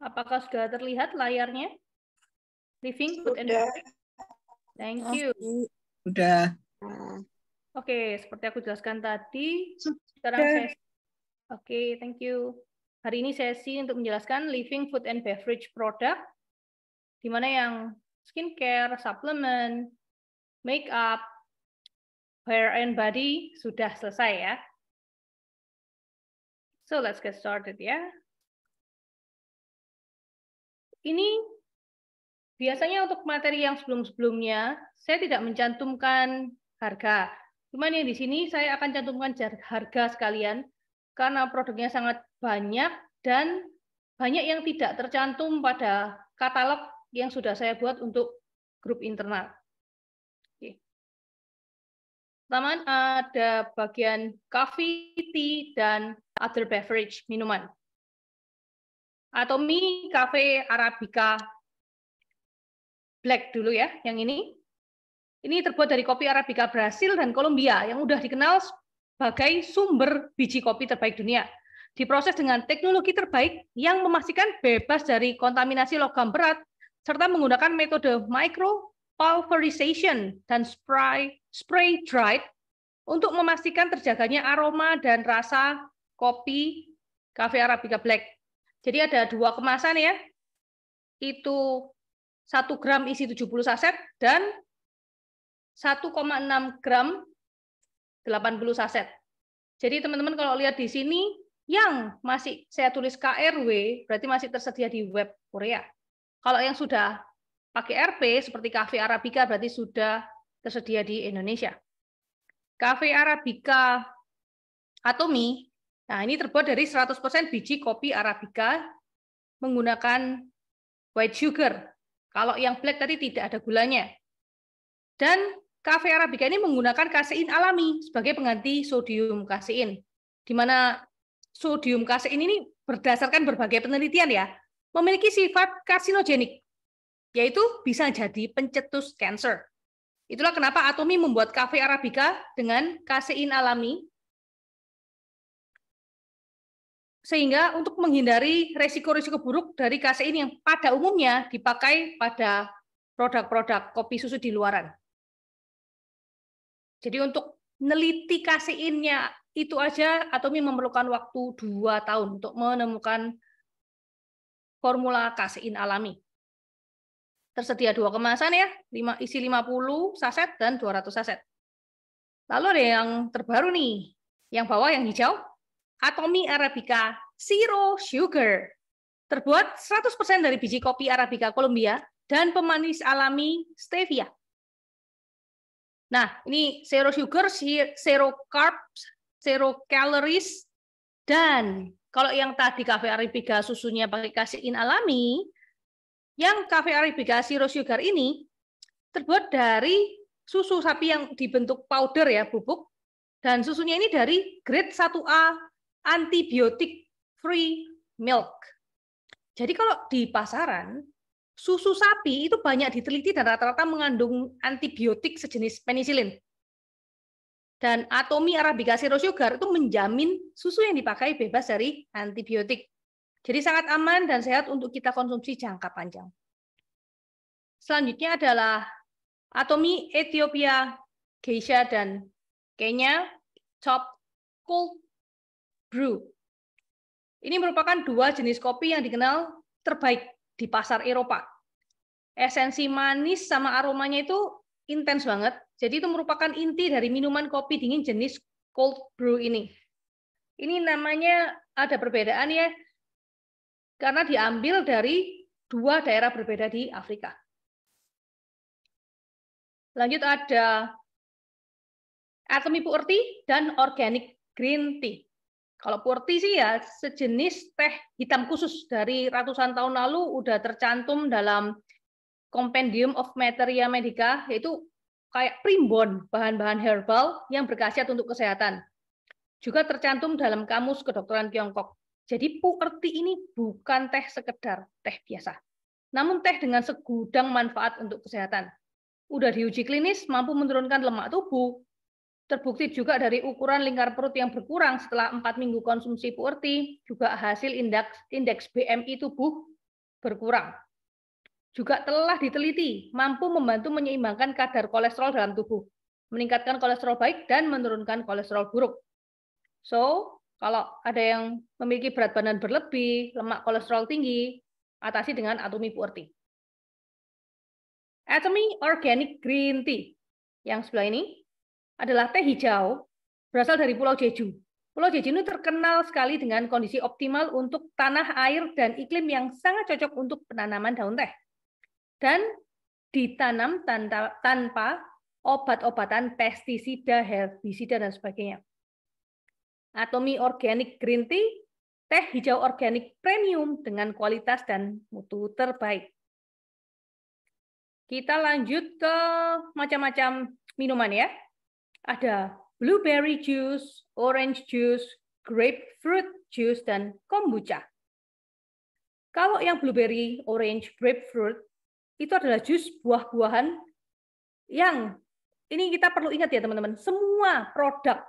Apakah sudah terlihat layarnya? Living Food and Sudah. Beverage. Thank you. Sudah. Oke, seperti aku jelaskan tadi, Sudah. sekarang sesi. Oke, thank you. Hari ini sesi untuk menjelaskan living food and beverage product, di mana yang skincare, supplement, makeup, hair and body sudah selesai ya. So let's get started ya. Ini biasanya untuk materi yang sebelum-sebelumnya saya tidak mencantumkan harga. Cuman yang di sini saya akan cantumkan harga sekalian karena produknya sangat banyak dan banyak yang tidak tercantum pada katalog yang sudah saya buat untuk grup internal. Oke. Pertama ada bagian coffee, tea, dan other beverage, minuman. Atomy Cafe Arabica Black dulu ya, yang ini. Ini terbuat dari kopi Arabica Brasil dan Kolombia yang sudah dikenal sebagai sumber biji kopi terbaik dunia. Diproses dengan teknologi terbaik yang memastikan bebas dari kontaminasi logam berat, serta menggunakan metode micropulverization dan spray dried untuk memastikan terjaganya aroma dan rasa kopi Cafe Arabica Black. Jadi ada 2 kemasan ya, itu 1 gram isi 70 saset dan 1,6 gram 80 saset. Jadi teman-teman kalau lihat di sini, yang masih saya tulis KRW, berarti masih tersedia di web Korea. Kalau yang sudah pakai RP, seperti Cafe Arabica, berarti sudah tersedia di Indonesia. Cafe Arabica Atomy, nah ini terbuat dari 100% biji kopi Arabica menggunakan white sugar. Kalau yang black tadi tidak ada gulanya. Dan Cafe Arabica ini menggunakan kasein alami sebagai pengganti sodium kasein. Di mana sodium kasein ini berdasarkan berbagai penelitian ya, memiliki sifat karsinogenik, yaitu bisa jadi pencetus kanker. Itulah kenapa Atomy membuat Cafe Arabica dengan kasein alami, sehingga untuk menghindari resiko-resiko buruk dari kasein yang pada umumnya dipakai pada produk-produk kopi susu di luaran. Jadi untuk meneliti kaseinnya itu aja Atomy memerlukan waktu 2 tahun untuk menemukan formula kasein alami. Tersedia 2 kemasan ya, isi 50 saset dan 200 saset. Lalu ada yang terbaru nih, yang bawah yang hijau, Atomy Arabica Zero Sugar. Terbuat 100% dari biji kopi Arabica Kolombia dan pemanis alami stevia. Nah, ini zero sugar, zero carbs, zero calories, dan kalau yang tadi Cafe Arabica susunya pakai kasein alami, yang Cafe Arabica Zero Sugar ini terbuat dari susu sapi yang dibentuk powder ya, bubuk, dan susunya ini dari grade 1A antibiotic free milk. Jadi kalau di pasaran, susu sapi itu banyak diteliti dan rata-rata mengandung antibiotik sejenis penisilin. Dan Atomy Arabica Zero Sugar itu menjamin susu yang dipakai bebas dari antibiotik. Jadi sangat aman dan sehat untuk kita konsumsi jangka panjang. Selanjutnya adalah Atomy Ethiopia Geisha dan Kenya Top Cold Brew. Ini merupakan 2 jenis kopi yang dikenal terbaik di pasar Eropa. Esensi manis sama aromanya itu intens banget. Jadi itu merupakan inti dari minuman kopi dingin jenis cold brew ini. Ini namanya ada perbedaan ya, karena diambil dari 2 daerah berbeda di Afrika. Lanjut ada Atomy Pure Tea dan Organic Green Tea. Kalau pure tea sih ya sejenis teh hitam khusus dari ratusan tahun lalu udah tercantum dalam Compendium of Materia Medica, yaitu kayak primbon bahan-bahan herbal yang berkhasiat untuk kesehatan. Juga tercantum dalam Kamus Kedokteran Tiongkok. Jadi pure tea ini bukan teh sekedar teh biasa, namun teh dengan segudang manfaat untuk kesehatan. Udah diuji klinis mampu menurunkan lemak tubuh. Terbukti juga dari ukuran lingkar perut yang berkurang setelah 4 minggu konsumsi pure tea, juga hasil indeks BMI tubuh berkurang. Juga telah diteliti mampu membantu menyeimbangkan kadar kolesterol dalam tubuh, meningkatkan kolesterol baik dan menurunkan kolesterol buruk. So, kalau ada yang memiliki berat badan berlebih, lemak kolesterol tinggi, atasi dengan Atomy Puerti. Atomy Organic Green Tea yang sebelah ini adalah teh hijau berasal dari Pulau Jeju. Pulau Jeju ini terkenal sekali dengan kondisi optimal untuk tanah, air, dan iklim yang sangat cocok untuk penanaman daun teh. Dan ditanam tanpa obat-obatan, pestisida, herbisida, dan sebagainya. Atomy Organic Green Tea, teh hijau organik premium dengan kualitas dan mutu terbaik. Kita lanjut ke macam-macam minuman ya. Ada blueberry juice, orange juice, grapefruit juice, dan kombucha. Kalau yang blueberry, orange, grapefruit, itu adalah jus buah-buahan yang, ini kita perlu ingat ya teman-teman, semua produk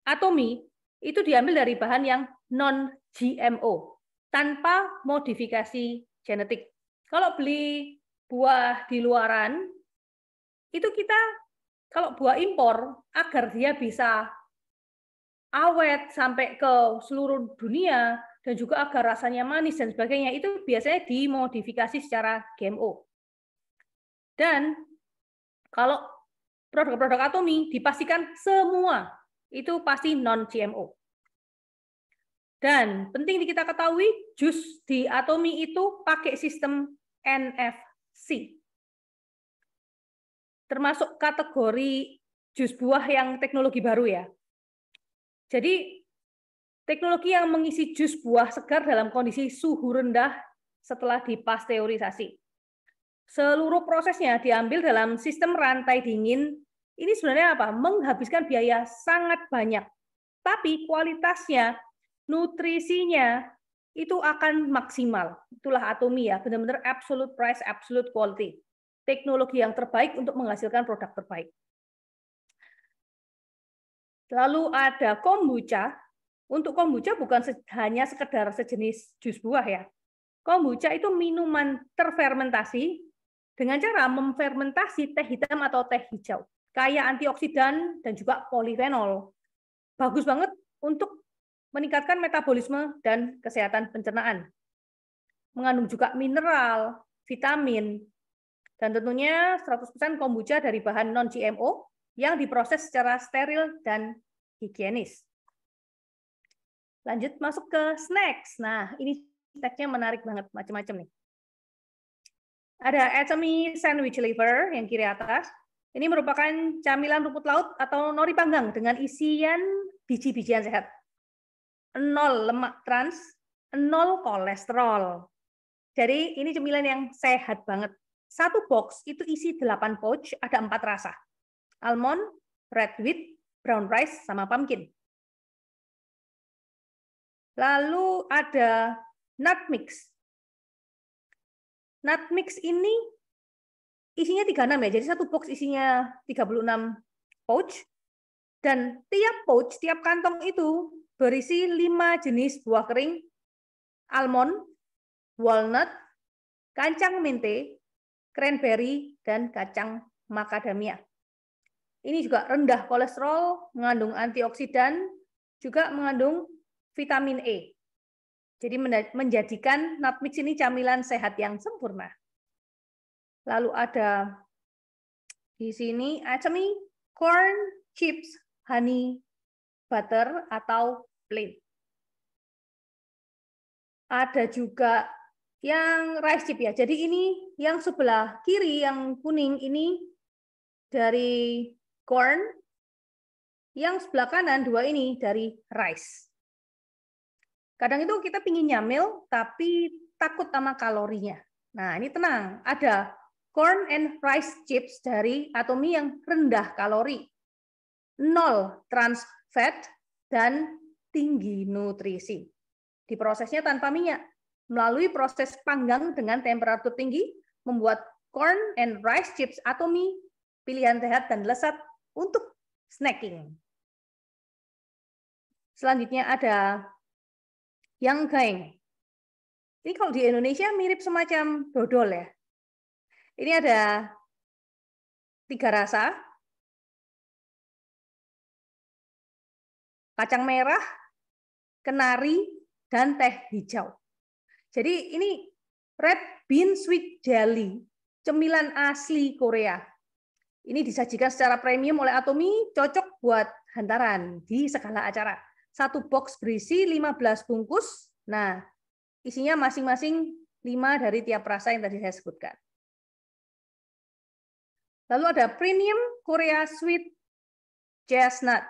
Atomy itu diambil dari bahan yang non-GMO, tanpa modifikasi genetik. Kalau beli buah di luaran, itu kita, kalau buah impor, agar dia bisa awet sampai ke seluruh dunia, dan juga agar rasanya manis dan sebagainya, itu biasanya dimodifikasi secara GMO. Dan kalau produk-produk Atomy dipastikan semua itu pasti non-GMO. Dan penting kita ketahui, jus di Atomy itu pakai sistem NFC. Termasuk kategori jus buah yang teknologi baru ya. Jadi teknologi yang mengisi jus buah segar dalam kondisi suhu rendah setelah dipasteurisasi. Seluruh prosesnya diambil dalam sistem rantai dingin. Ini sebenarnya apa? Menghabiskan biaya sangat banyak. Tapi kualitasnya, nutrisinya itu akan maksimal. Itulah Atomy ya, benar-benar absolute price, absolute quality. Teknologi yang terbaik untuk menghasilkan produk terbaik. Lalu ada kombucha. Untuk kombucha bukan hanya sekedar sejenis jus buah ya. Kombucha itu minuman terfermentasi dengan cara memfermentasi teh hitam atau teh hijau. Kaya antioksidan dan juga polifenol. Bagus banget untuk meningkatkan metabolisme dan kesehatan pencernaan. Mengandung juga mineral, vitamin, dan tentunya 100% kombucha dari bahan non-GMO yang diproses secara steril dan higienis. Lanjut masuk ke snacks. Nah, ini snacksnya menarik banget, macam-macam nih. Ada Atomy Sandwich Liver yang kiri atas. Ini merupakan camilan rumput laut atau nori panggang dengan isian biji-bijian sehat. 0 lemak trans, 0 kolesterol. Jadi ini cemilan yang sehat banget. Satu box itu isi 8 pouch, ada 4 rasa. Almond, red wheat, brown rice, sama pumpkin. Lalu ada nut mix. Nut mix ini isinya 36 ya, jadi satu box isinya 36 pouch, dan tiap pouch, tiap kantong itu berisi 5 jenis buah kering, almond, walnut, kacang mente, cranberry, dan kacang macadamia. Ini juga rendah kolesterol, mengandung antioksidan, juga mengandung vitamin E. Jadi menjadikan nut mix ini camilan sehat yang sempurna. Lalu ada di sini Atomy corn chips honey butter atau plain. Ada juga yang rice chip ya. Jadi ini yang sebelah kiri yang kuning ini dari corn, yang sebelah kanan dua ini dari rice. Kadang itu kita pingin nyamil tapi takut sama kalorinya. Nah, ini tenang, ada corn and rice chips dari Atomy yang rendah kalori, 0 trans fat, dan tinggi nutrisi. Diprosesnya tanpa minyak, melalui proses panggang dengan temperatur tinggi, membuat corn and rice chips Atomy pilihan sehat dan lezat untuk snacking. Selanjutnya ada Yang Gaeng. Ini kalau di Indonesia mirip semacam dodol ya. Ini ada 3 rasa. Kacang merah, kenari, dan teh hijau. Jadi ini red bean sweet jelly, cemilan asli Korea. Ini disajikan secara premium oleh Atomy, cocok buat hantaran di segala acara. 1 box berisi 15 bungkus. Nah, isinya masing-masing 5 dari tiap rasa yang tadi saya sebutkan. Lalu ada premium Korea sweet chestnut.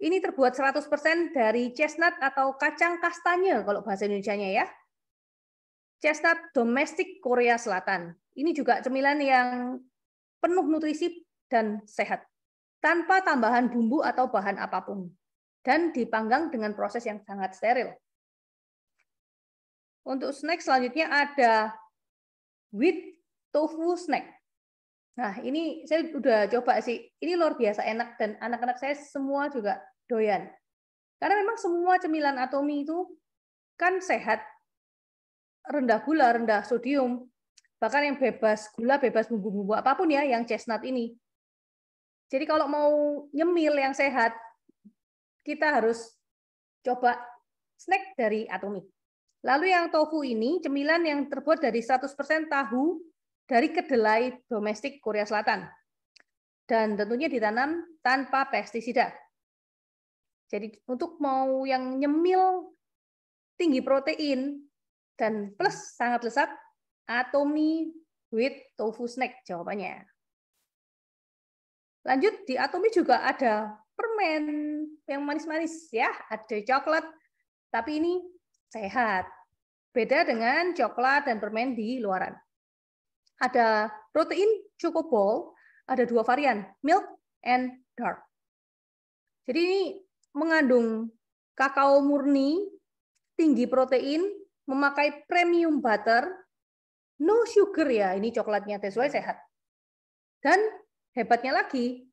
Ini terbuat 100% dari chestnut atau kacang kastanye kalau bahasa Indonesianya ya. Chestnut domestik Korea Selatan. Ini juga cemilan yang penuh nutrisi dan sehat, tanpa tambahan bumbu atau bahan apapun. Dan dipanggang dengan proses yang sangat steril. Untuk snack selanjutnya ada wheat tofu snack. Nah, ini saya udah coba sih. Ini luar biasa enak dan anak-anak saya semua juga doyan. Karena memang semua cemilan Atomy itu kan sehat, rendah gula, rendah sodium, bahkan yang bebas gula, bebas bumbu-bumbu apapun ya, yang chestnut ini. Jadi kalau mau nyemil yang sehat, kita harus coba snack dari Atomy. Lalu yang tofu ini, cemilan yang terbuat dari 100% tahu dari kedelai domestik Korea Selatan. Dan tentunya ditanam tanpa pestisida. Jadi untuk mau yang nyemil tinggi protein dan plus sangat lezat, Atomy with tofu snack jawabannya. Lanjut, di Atomy juga ada permen yang manis-manis ya, ada coklat, tapi ini sehat. Beda dengan coklat dan permen di luaran. Ada protein Choco Ball, ada 2 varian, milk and dark. Jadi ini mengandung kakao murni, tinggi protein, memakai premium butter, no sugar ya, ini coklatnya sesuai sehat. Dan hebatnya lagi,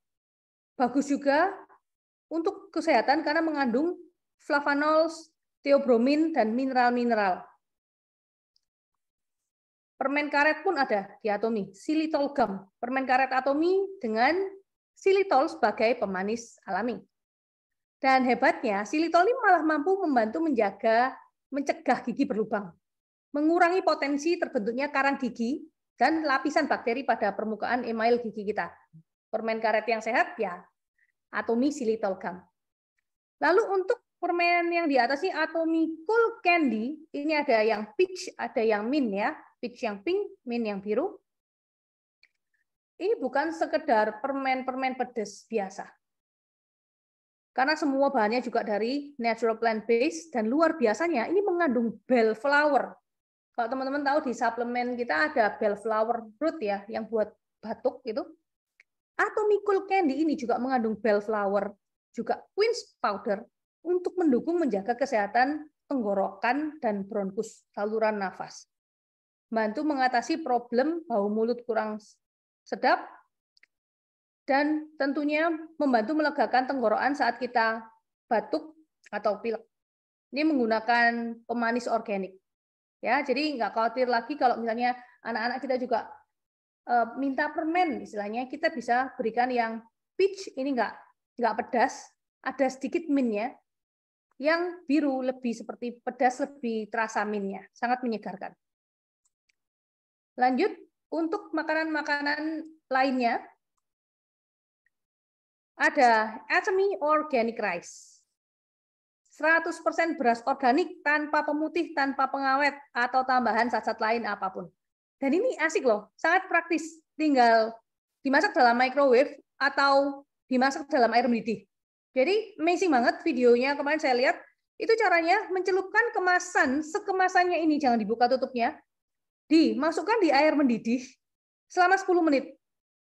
bagus juga untuk kesehatan karena mengandung flavanols, theobromine, dan mineral-mineral. Permen karet pun ada di Atomy, xylitol gum. Permen karet Atomy dengan xylitol sebagai pemanis alami. Dan hebatnya, xylitol ini malah mampu membantu mencegah gigi berlubang, mengurangi potensi terbentuknya karang gigi dan lapisan bakteri pada permukaan email gigi kita. Permen karet yang sehat ya, Atomy xylitol gum. Lalu untuk permen yang di atas ini Atomy Cool Candy, ini ada yang peach, ada yang mint ya, peach yang pink, mint yang biru. Ini bukan sekedar permen-permen pedas biasa. Karena semua bahannya juga dari natural plant based dan luar biasanya ini mengandung bell flower. Kalau teman-teman tahu di suplemen kita ada bell flower root ya yang buat batuk gitu. Atomy Cool Candy ini juga mengandung bell flower, juga quince powder untuk mendukung menjaga kesehatan tenggorokan dan bronkus, saluran nafas. Bantu mengatasi problem bau mulut kurang sedap, dan tentunya membantu melegakan tenggorokan saat kita batuk atau pilek. Ini menggunakan pemanis organik. Ya, jadi nggak khawatir lagi kalau misalnya anak-anak kita juga minta permen, istilahnya kita bisa berikan yang peach, ini nggak pedas, ada sedikit mintnya, yang biru lebih seperti pedas, lebih terasa mintnya, sangat menyegarkan. Lanjut, untuk makanan-makanan lainnya, ada Atomy Organic Rice. 100% beras organik tanpa pemutih, tanpa pengawet, atau tambahan zat-zat lain apapun. Dan ini asik loh, sangat praktis. Tinggal dimasak dalam microwave atau dimasak dalam air mendidih. Jadi amazing banget videonya, kemarin saya lihat, itu caranya mencelupkan kemasan, sekemasannya ini, jangan dibuka tutupnya, dimasukkan di air mendidih selama 10 menit.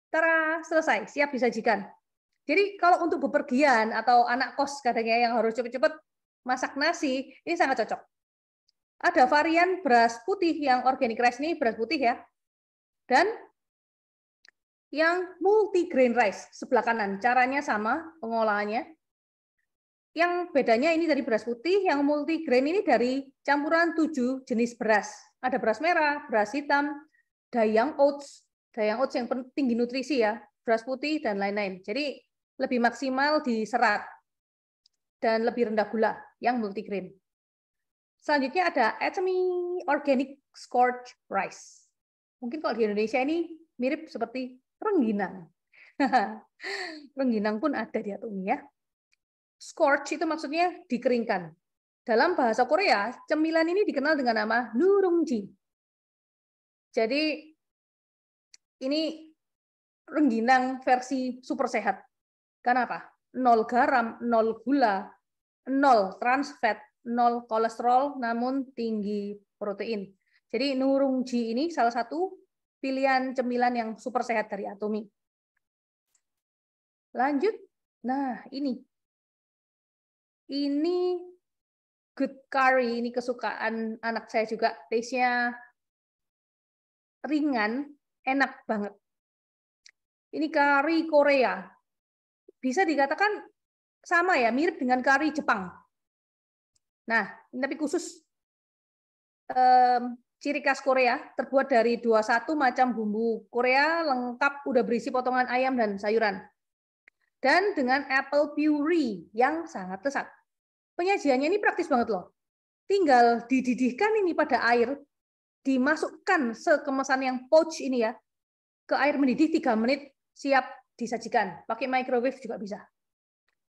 Tara, selesai, siap disajikan. Jadi kalau untuk bepergian atau anak kos katanya yang harus cepet-cepet masak nasi, ini sangat cocok. Ada varian beras putih yang organic rice ini beras putih ya. Dan yang multigrain rice sebelah kanan. Caranya sama pengolahannya. yang bedanya ini dari beras putih, yang multigrain ini dari campuran 7 jenis beras. Ada beras merah, beras hitam, dayang oats yang tinggi nutrisi ya, beras putih dan lain-lain. Jadi lebih maksimal di serat dan lebih rendah gula yang multigrain. Selanjutnya ada Atomy Organic Scorched Rice. Mungkin kalau di Indonesia ini mirip seperti rengginang. Rengginang pun ada di Atomy ya. Scorch itu maksudnya dikeringkan. Dalam bahasa Korea, cemilan ini dikenal dengan nama nurungji. Jadi ini rengginang versi super sehat. Kenapa? 0 garam, 0 gula, 0 trans fat, 0 kolesterol, namun tinggi protein. Jadi nurungji ini salah satu pilihan cemilan yang super sehat dari Atomy. Lanjut, nah ini good curry, ini kesukaan anak saya juga, taste-nya ringan, enak banget. Ini kari Korea. Bisa dikatakan sama ya, mirip dengan kari Jepang. Nah, tapi khusus ciri khas Korea, terbuat dari 21 macam bumbu Korea, lengkap udah berisi potongan ayam dan sayuran. Dan dengan apple puree yang sangat lezat. Penyajiannya ini praktis banget loh. Tinggal dididihkan ini pada air, dimasukkan sekemesan yang pouch ini ya, ke air mendidih 3 menit, siap disajikan. Pakai microwave juga bisa.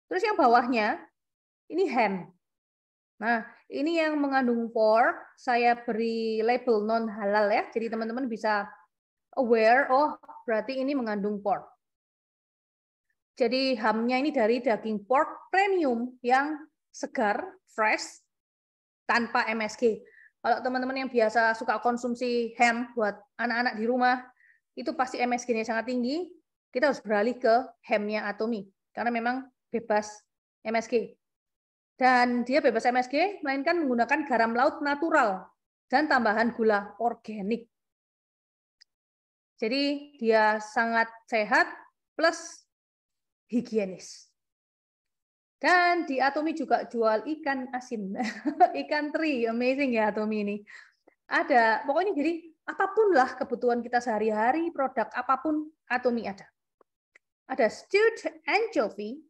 Terus yang bawahnya, ini ham. Nah, ini yang mengandung pork, saya beri label non halal ya, jadi teman-teman bisa aware, oh berarti ini mengandung pork. Jadi hamnya ini dari daging pork premium yang segar, fresh, tanpa MSG. Kalau teman-teman yang biasa suka konsumsi ham buat anak-anak di rumah, itu pasti MSG-nya sangat tinggi, kita harus beralih ke hamnya Atomy, karena memang bebas MSG. Dan dia bebas MSG, melainkan menggunakan garam laut natural dan tambahan gula organik. Jadi dia sangat sehat plus higienis. Dan di Atomy juga jual ikan asin, ikan teri, amazing ya Atomy ini. Ada, pokoknya jadi apapun lah kebutuhan kita sehari-hari, produk apapun Atomy ada. Ada stewed anchovy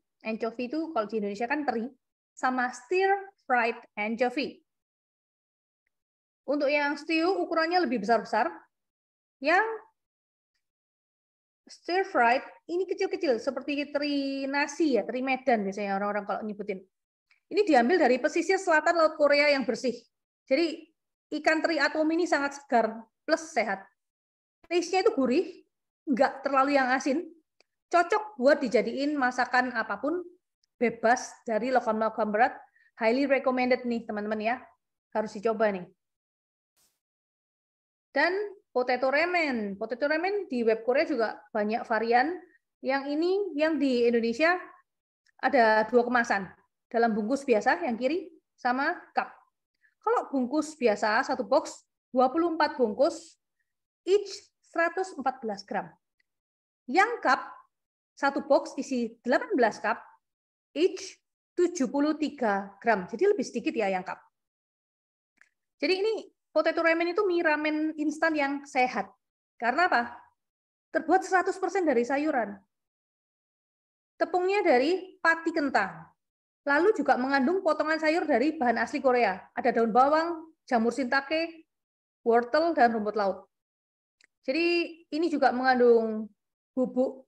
itu kalau di Indonesia kan teri, sama stir fried anchovy. Untuk yang stew ukurannya lebih besar-besar, yang stir fried ini kecil-kecil seperti teri nasi ya, teri Medan biasanya orang-orang kalau nyebutin. Ini diambil dari pesisir selatan Laut Korea yang bersih. Jadi ikan teri Atomy ini sangat segar plus sehat. Taste-nya itu gurih, nggak terlalu yang asin. Cocok buat dijadiin masakan apapun, bebas dari logam-logam berat. Highly recommended nih teman-teman ya. Harus dicoba nih. Dan potato ramen. Potato ramen di web Korea juga banyak varian. Yang ini yang di Indonesia ada 2 kemasan. Dalam bungkus biasa yang kiri sama cup. Kalau bungkus biasa 1 box 24 bungkus each 114 gram. Yang cup 1 box isi 18 cup each 73 gram. Jadi lebih sedikit ya yang cup. Jadi ini potato ramen itu mie ramen instan yang sehat. Karena apa? Terbuat 100% dari sayuran. Tepungnya dari pati kentang. Lalu juga mengandung potongan sayur dari bahan asli Korea. Ada daun bawang, jamur shiitake, wortel, dan rumput laut. Jadi ini juga mengandung bubuk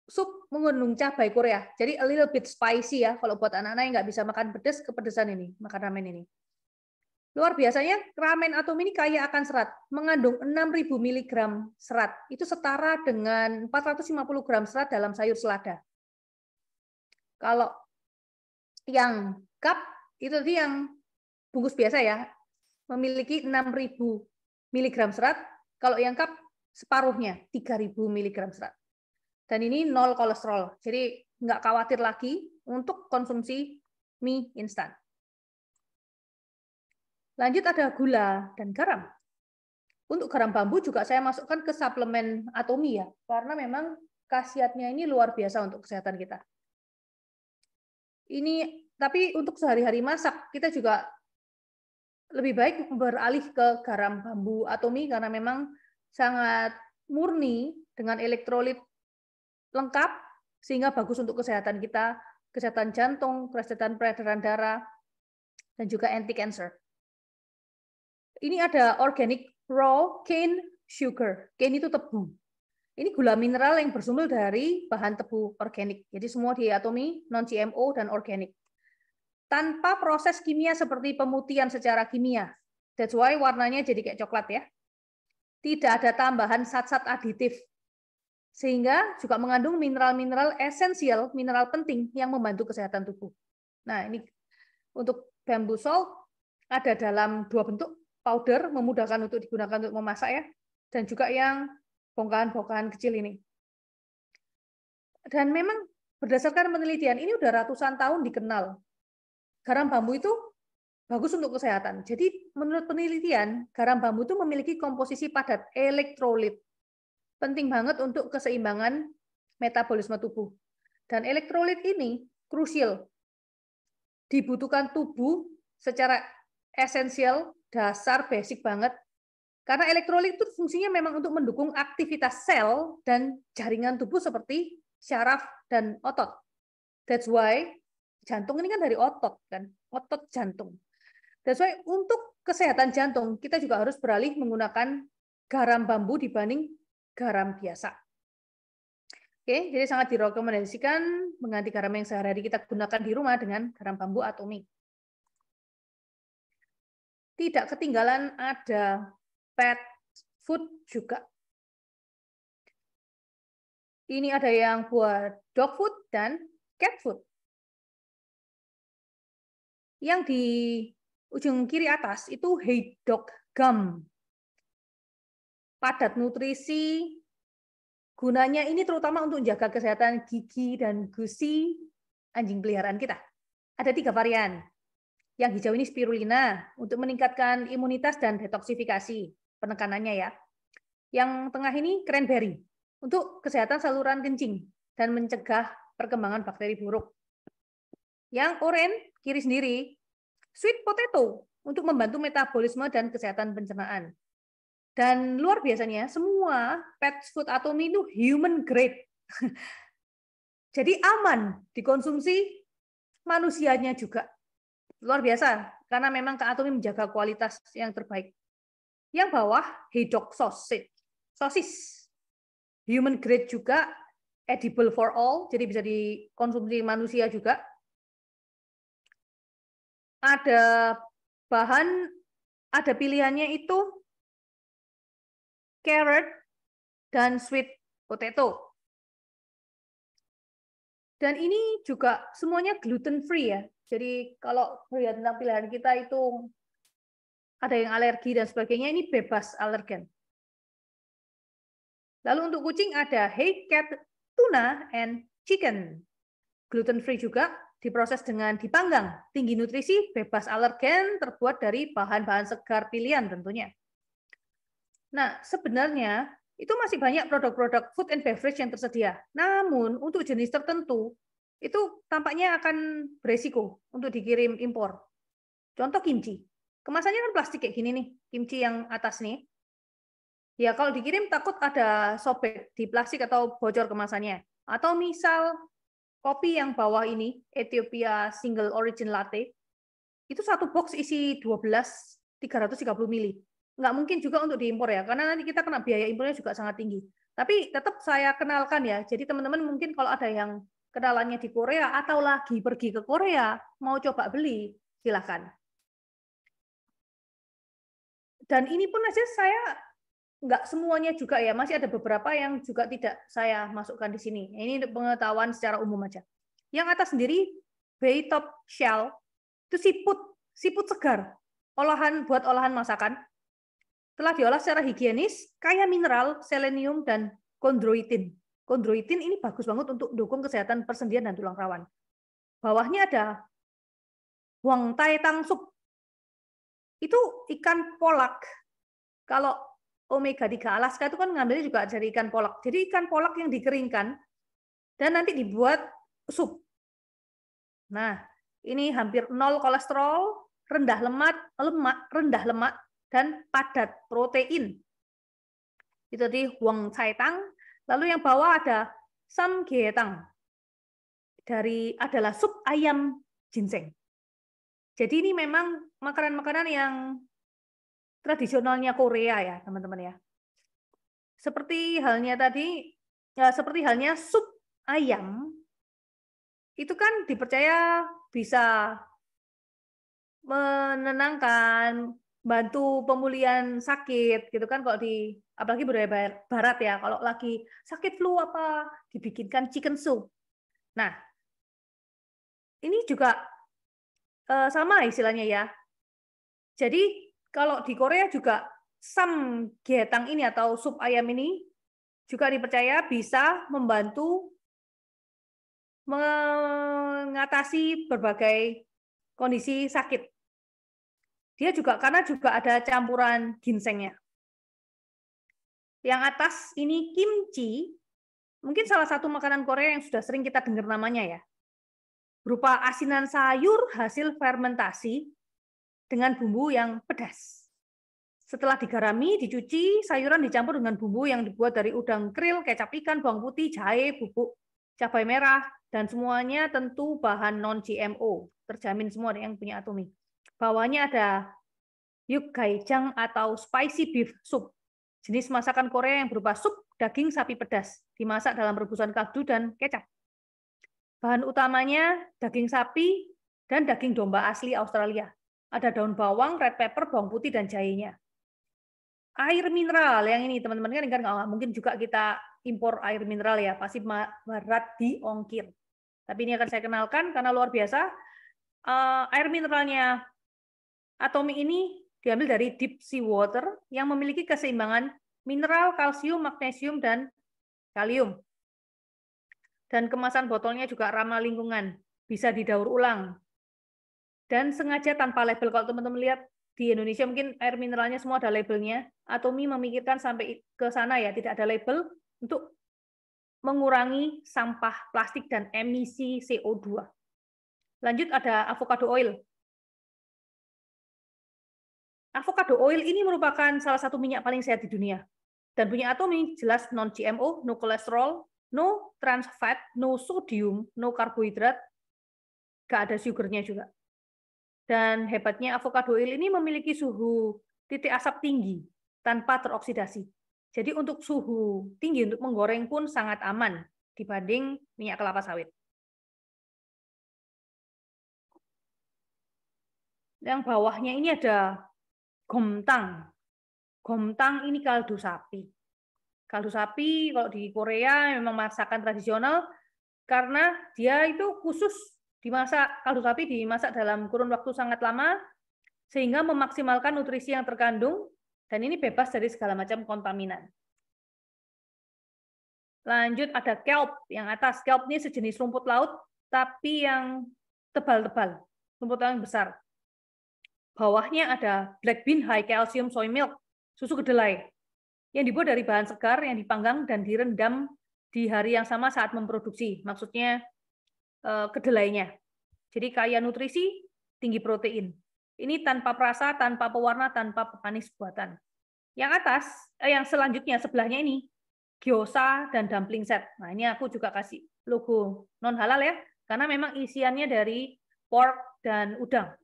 sup, mengandung cabai Korea. Jadi a little bit spicy ya. Kalau buat anak-anak yang nggak bisa makan pedas, kepedesan ini, makan ramen ini. Luar biasanya, ramen Atomy ini kaya akan serat, mengandung 6.000 mg serat. Itu setara dengan 450 gram serat dalam sayur selada. Kalau yang cup, itu tadi yang bungkus biasa ya, memiliki 6.000 mg serat. Kalau yang cup, separuhnya, 3.000 mg serat. Dan ini 0 kolesterol, jadi nggak khawatir lagi untuk konsumsi mie instan. Lanjut ada gula dan garam. Untuk garam bambu juga saya masukkan ke suplemen Atomy ya, karena memang khasiatnya ini luar biasa untuk kesehatan kita. Ini Tapi untuk sehari-hari masak, kita juga lebih baik beralih ke garam bambu atomi karena memang sangat murni dengan elektrolit lengkap, sehingga bagus untuk kesehatan kita, kesehatan jantung, kesehatan peredaran darah, dan juga anti-cancer. Ini ada organic raw cane sugar. Cane itu tebu. Ini gula mineral yang bersumber dari bahan tebu organik. Jadi semua diatomi, non-GMO, dan organik. Tanpa proses kimia seperti pemutihan secara kimia. That's why warnanya jadi kayak coklat ya. Tidak ada tambahan zat-zat aditif. Sehingga juga mengandung mineral-mineral esensial, mineral penting yang membantu kesehatan tubuh. Nah, ini untuk bamboo salt ada dalam 2 bentuk, powder memudahkan untuk digunakan untuk memasak ya, dan juga yang bongkahan-bongkahan kecil ini. Dan memang berdasarkan penelitian ini udah ratusan tahun dikenal. Garam bambu itu bagus untuk kesehatan. Jadi menurut penelitian, garam bambu itu memiliki komposisi padat elektrolit. Penting banget untuk keseimbangan metabolisme tubuh. Dan elektrolit ini krusial. Dibutuhkan tubuh secara esensial, dasar, basic banget. Karena elektrolit itu fungsinya memang untuk mendukung aktivitas sel dan jaringan tubuh seperti syaraf dan otot. That's why jantung ini kan dari otot kan, otot jantung. That's why untuk kesehatan jantung kita juga harus beralih menggunakan garam bambu dibanding garam biasa. Oke, jadi sangat direkomendasikan mengganti garam yang sehari-hari kita gunakan di rumah dengan garam bambu atomi. Tidak ketinggalan ada pet food juga. Ini ada yang buat dog food dan cat food. Yang di ujung kiri atas itu Hey Dog Gum. Padat nutrisi, gunanya ini terutama untuk menjaga kesehatan gigi dan gusi anjing peliharaan kita. Ada 3 varian. Yang hijau ini spirulina untuk meningkatkan imunitas dan detoksifikasi penekanannya ya. Yang tengah ini cranberry untuk kesehatan saluran kencing dan mencegah perkembangan bakteri buruk. Yang oranye kiri sendiri sweet potato untuk membantu metabolisme dan kesehatan pencernaan. Dan luar biasanya semua pet food atomi itu human grade. Jadi aman dikonsumsi manusianya juga. Luar biasa, karena memang atomi menjaga kualitas yang terbaik. Yang bawah, Hey Dog sausage. Sosis. Human grade juga, edible for all, jadi bisa dikonsumsi manusia juga. Ada bahan, ada pilihannya itu carrot dan sweet potato. Dan ini juga semuanya gluten free ya. Jadi kalau melihat tentang pilihan kita itu ada yang alergi dan sebagainya, ini bebas alergen. Lalu untuk kucing ada Hey Cat Tuna and Chicken. Gluten free juga, diproses dengan dipanggang, tinggi nutrisi, bebas alergen, terbuat dari bahan-bahan segar pilihan tentunya. Nah, sebenarnya itu masih banyak produk-produk food and beverage yang tersedia. Namun, untuk jenis tertentu, itu tampaknya akan beresiko untuk dikirim impor. Contoh kimchi. Kemasannya kan plastik kayak gini nih, kimchi yang atas nih. Ya, kalau dikirim takut ada sobek di plastik atau bocor kemasannya. Atau misal kopi yang bawah ini, Ethiopia Single Origin Latte, itu satu box isi 12 330 mili. Nggak mungkin juga untuk diimpor ya, karena nanti kita kena biaya impornya juga sangat tinggi. Tapi tetap saya kenalkan ya, jadi teman-teman mungkin kalau ada yang kenalannya di Korea atau lagi pergi ke Korea, mau coba beli, silakan. Dan ini pun aja saya nggak semuanya juga ya, masih ada beberapa yang juga tidak saya masukkan di sini. Ini untuk pengetahuan secara umum aja. Yang atas sendiri, bay top shell, itu siput segar, buat olahan masakan. Telah diolah secara higienis, kaya mineral, selenium, dan kondroitin. Kondroitin ini bagus banget untuk mendukung kesehatan persendian dan tulang rawan. Bawahnya ada Huang Tai Tang Sup. Itu ikan polak. Kalau omega 3 Alaska itu kan ngambilnya juga dari ikan polak. Jadi ikan polak yang dikeringkan dan nanti dibuat sup. Nah, Ini hampir 0 kolesterol, rendah lemak, dan padat protein. Itu tadi Huang Cai Tang. Lalu yang bawah ada Samgyetang. Adalah sup ayam ginseng. Jadi ini memang makanan-makanan yang tradisionalnya Korea ya, teman-teman ya. Seperti halnya sup ayam, itu kan dipercaya bisa menenangkan, bantu pemulihan sakit gitu kan, kalau apalagi budaya barat ya, kalau lagi sakit flu apa dibikinkan chicken soup. Nah, ini juga sama istilahnya ya. Jadi kalau di Korea juga samgyetang ini atau sup ayam ini juga dipercaya bisa membantu mengatasi berbagai kondisi sakit. Dia juga karena juga ada campuran ginsengnya. Yang atas ini kimchi, mungkin salah satu makanan Korea yang sudah sering kita dengar namanya ya. Berupa asinan sayur hasil fermentasi dengan bumbu yang pedas. Setelah digarami, dicuci, sayuran dicampur dengan bumbu yang dibuat dari udang krill, kecap ikan, bawang putih, jahe, bubuk cabai merah, dan semuanya tentu bahan non-GMO. Terjamin semua yang punya Atomy. Bawahnya ada yukgaejang atau spicy beef soup. Jenis masakan Korea yang berupa sup daging sapi pedas, dimasak dalam rebusan kaldu dan kecap. Bahan utamanya daging sapi dan daging domba asli Australia. Ada daun bawang, red pepper, bawang putih, dan jahenya. Air mineral yang ini teman-teman kan nggak mungkin juga kita impor air mineral ya, pasti berat di ongkir. Tapi ini akan saya kenalkan karena luar biasa. Air mineralnya Atomy ini diambil dari deep sea water yang memiliki keseimbangan mineral, kalsium, magnesium, dan kalium. Dan kemasan botolnya juga ramah lingkungan, bisa didaur ulang. Dan sengaja tanpa label, kalau teman-teman lihat di Indonesia mungkin air mineralnya semua ada labelnya. Atomy memikirkan sampai ke sana ya, tidak ada label untuk mengurangi sampah plastik dan emisi CO2. Lanjut ada avocado oil. Avocado oil ini merupakan salah satu minyak paling sehat di dunia. Dan punya Atomy jelas non-GMO, no kolesterol, no trans fat, no sodium, no karbohidrat, nggak ada sugarnya juga. Dan hebatnya avocado oil ini memiliki suhu titik asap tinggi tanpa teroksidasi. Jadi untuk suhu tinggi untuk menggoreng pun sangat aman dibanding minyak kelapa sawit. Yang bawahnya ini ada gomtang. Gomtang ini kaldu sapi. Kaldu sapi kalau di Korea memang masakan tradisional karena dia itu khusus dimasak, kaldu sapi dimasak dalam kurun waktu sangat lama sehingga memaksimalkan nutrisi yang terkandung dan ini bebas dari segala macam kontaminan. Lanjut ada kelp yang atas. Kelp ini sejenis rumput laut tapi yang tebal-tebal, rumput laut yang besar. Bawahnya ada black bean high calcium soy milk, susu kedelai, yang dibuat dari bahan segar yang dipanggang dan direndam di hari yang sama saat memproduksi. Maksudnya kedelainya. Jadi kaya nutrisi, tinggi protein. Ini tanpa perasa, tanpa pewarna, tanpa pemanis buatan. Yang atas, yang selanjutnya sebelahnya ini gyoza dan dumpling set. Nah ini aku juga kasih logo non halal ya, karena memang isiannya dari pork dan udang.